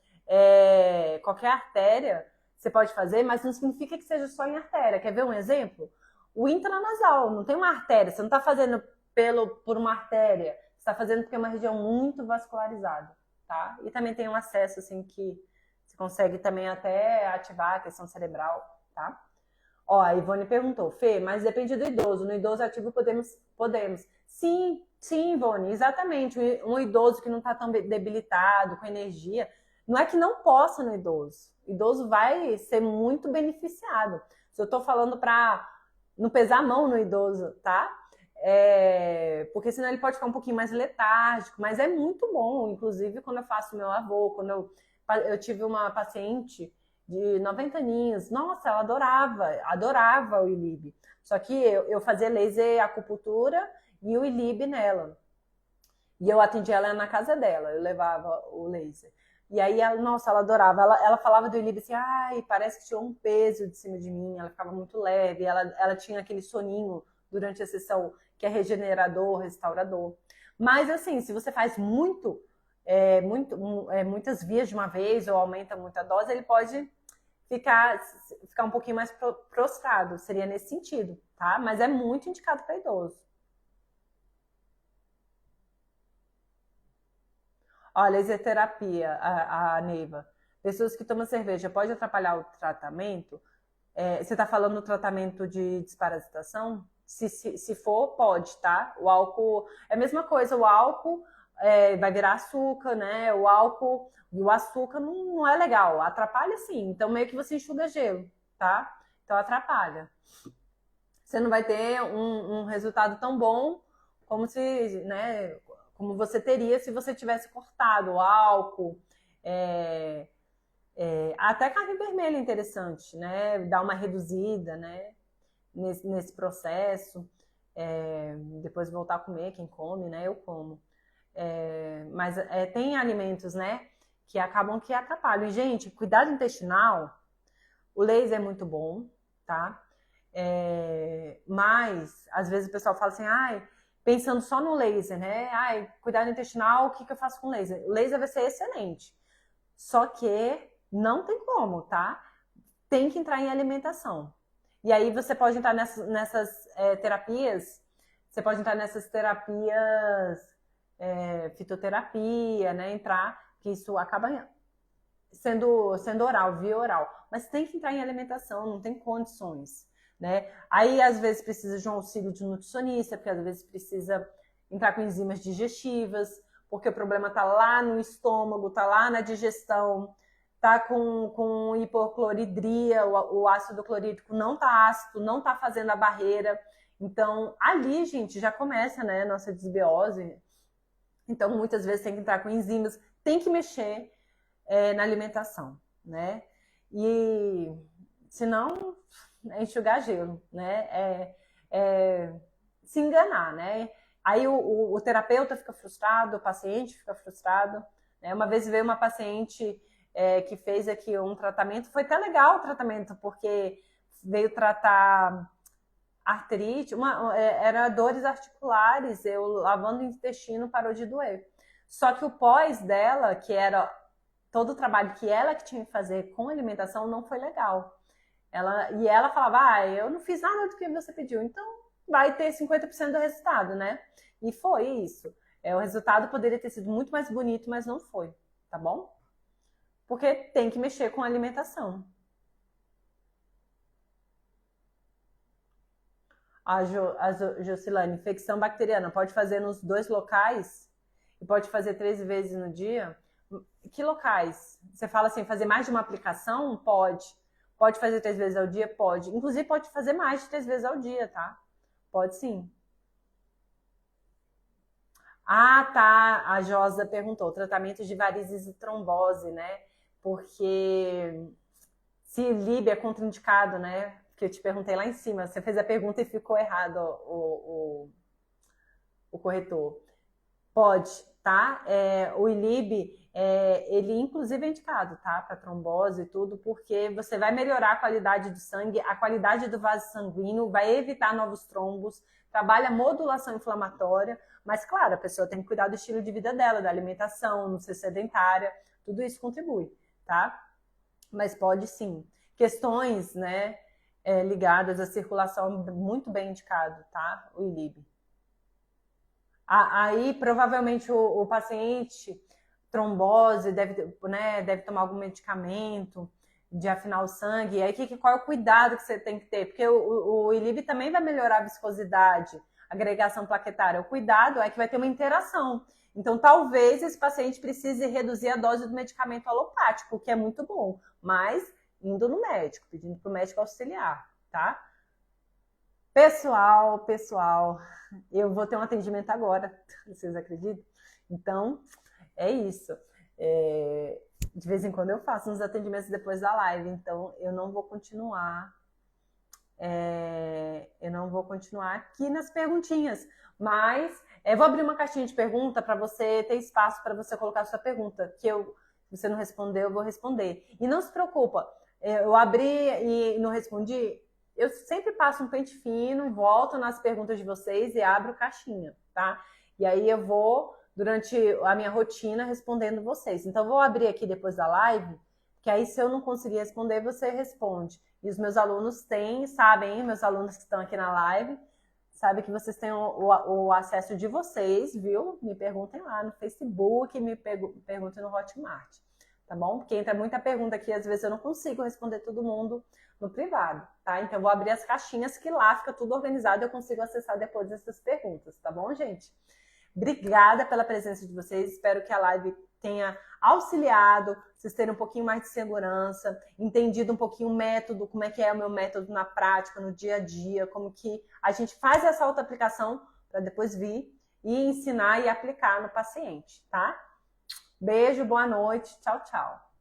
você pode fazer, mas não significa que seja só em artéria. Quer ver um exemplo? O intranasal, não tem uma artéria, você não está fazendo por uma artéria, você está fazendo porque é uma região muito vascularizada, tá? E também tem um acesso, assim, que você consegue também até ativar a questão cerebral, tá? Ó, a Ivone perguntou, Fê, mas depende do idoso. No idoso ativo podemos. Sim, sim, Ivone, exatamente. Um idoso que não está tão debilitado, com energia, não é que não possa no idoso. O idoso vai ser muito beneficiado. Se eu estou falando para não pesar a mão no idoso, tá? Porque senão ele pode ficar um pouquinho mais letárgico, mas é muito bom. Inclusive, quando eu faço meu avô, quando eu tive uma paciente de 90 aninhos. Nossa, ela adorava o ILIB. Só que eu fazia laser acupuntura e o ILIB nela. E eu atendia ela na casa dela, eu levava o laser. E aí, nossa, ela adorava. Ela falava do ILIB assim, parece que tinha um peso de cima de mim, ela ficava muito leve, ela tinha aquele soninho durante a sessão que é regenerador, restaurador. Mas assim, se você faz muitas vias de uma vez ou aumenta muito a dose, ele pode ficar um pouquinho mais prostrado, seria nesse sentido, tá? Mas é muito indicado para idoso. Olha, exoterapia, a Neiva. Pessoas que tomam cerveja pode atrapalhar o tratamento? Você está falando do tratamento de desparasitação? Se for, pode, tá? O álcool é a mesma coisa, o álcool vai virar açúcar, né? O álcool e o açúcar não é legal, atrapalha sim. Então, meio que você enxuga gelo, tá? Então, atrapalha. Você não vai ter um resultado tão bom como né? Como você teria se você tivesse cortado o álcool. Até carne vermelha é interessante, né? Dar uma reduzida, né? Nesse processo. Depois voltar a comer, quem come, né? Eu como. Mas tem alimentos, né? Que acabam que atrapalham. E, gente, cuidado intestinal, o laser é muito bom, tá? Mas, às vezes o pessoal fala assim, pensando só no laser, né? Cuidado intestinal, o que eu faço com laser? O laser vai ser excelente. Só que não tem como, tá? Tem que entrar em alimentação. E aí você pode entrar nessas terapias, você pode entrar nessas terapias, fitoterapia, né? Entrar, que isso acaba sendo oral, via oral. Mas tem que entrar em alimentação, não tem condições, né? Aí, às vezes, precisa de um auxílio de nutricionista, porque às vezes precisa entrar com enzimas digestivas, porque o problema tá lá no estômago, tá lá na digestão, tá com hipocloridria, o ácido clorídrico não tá ácido, não tá fazendo a barreira. Então, ali, gente, já começa, né, a nossa desbiose. Então, muitas vezes tem que entrar com enzimas, tem que mexer na alimentação, né? E senão é enxugar gelo, né? Se enganar, né? Aí o terapeuta fica frustrado, o paciente fica frustrado, né? Uma vez veio uma paciente que fez aqui um tratamento, foi até legal o tratamento, porque veio tratar artrite, era dores articulares, eu lavando o intestino parou de doer. Só que o pós dela, que era todo o trabalho que ela que tinha que fazer com alimentação, não foi legal. E ela falava, eu não fiz nada do que você pediu, então vai ter 50% do resultado, né? E foi isso. O resultado poderia ter sido muito mais bonito, mas não foi, tá bom? Porque tem que mexer com a alimentação. A Jocilane, infecção bacteriana, pode fazer nos 2 locais? E pode fazer 13 vezes no dia? Que locais? Você fala assim, fazer mais de uma aplicação? Pode. Pode fazer 3 vezes ao dia? Pode. Inclusive, pode fazer mais de 3 vezes ao dia, tá? Pode sim. Ah, tá. A Josa perguntou, tratamento de varizes e trombose, né? Porque se Lib é contraindicado, né? Que eu te perguntei lá em cima. Você fez a pergunta e ficou errado o corretor. Pode, tá? O ILIB, ele inclusive é indicado, tá? Para trombose e tudo, porque você vai melhorar a qualidade do sangue, a qualidade do vaso sanguíneo, vai evitar novos trombos, trabalha modulação inflamatória, mas claro, a pessoa tem que cuidar do estilo de vida dela, da alimentação, não ser sedentária, tudo isso contribui, tá? Mas pode sim. Questões, né, ligadas à circulação, muito bem indicado, tá? O ILIB. Aí, provavelmente, o paciente, trombose, deve tomar algum medicamento de afinar o sangue. E aí, qual é o cuidado que você tem que ter? Porque o ILIB também vai melhorar a viscosidade, agregação plaquetária. O cuidado é que vai ter uma interação. Então, talvez esse paciente precise reduzir a dose do medicamento alopático, que é muito bom, mas indo no médico, pedindo para o médico auxiliar, tá? Pessoal, eu vou ter um atendimento agora, vocês acreditam? Então, é isso. De vez em quando eu faço uns atendimentos depois da live, então eu não vou continuar. Eu não vou continuar aqui nas perguntinhas, mas vou abrir uma caixinha de pergunta para você ter espaço para você colocar a sua pergunta, que se você não respondeu, eu vou responder. E não se preocupa, eu abri e não respondi, eu sempre passo um pente fino, volto nas perguntas de vocês e abro caixinha, tá? E aí eu vou, durante a minha rotina, respondendo vocês. Então, eu vou abrir aqui depois da live, que aí se eu não conseguir responder, você responde. E os meus alunos sabem, meus alunos que estão aqui na live, sabem que vocês têm o acesso de vocês, viu? Me perguntem lá no Facebook, me perguntem no Hotmart, tá bom? Porque entra muita pergunta aqui, às vezes eu não consigo responder todo mundo no privado, tá? Então, eu vou abrir as caixinhas que lá fica tudo organizado e eu consigo acessar depois essas perguntas, tá bom, gente? Obrigada pela presença de vocês, espero que a live tenha auxiliado, vocês terem um pouquinho mais de segurança, entendido um pouquinho o método, como é que é o meu método na prática, no dia a dia, como que a gente faz essa autoaplicação para depois vir e ensinar e aplicar no paciente, tá? Beijo, boa noite, tchau, tchau.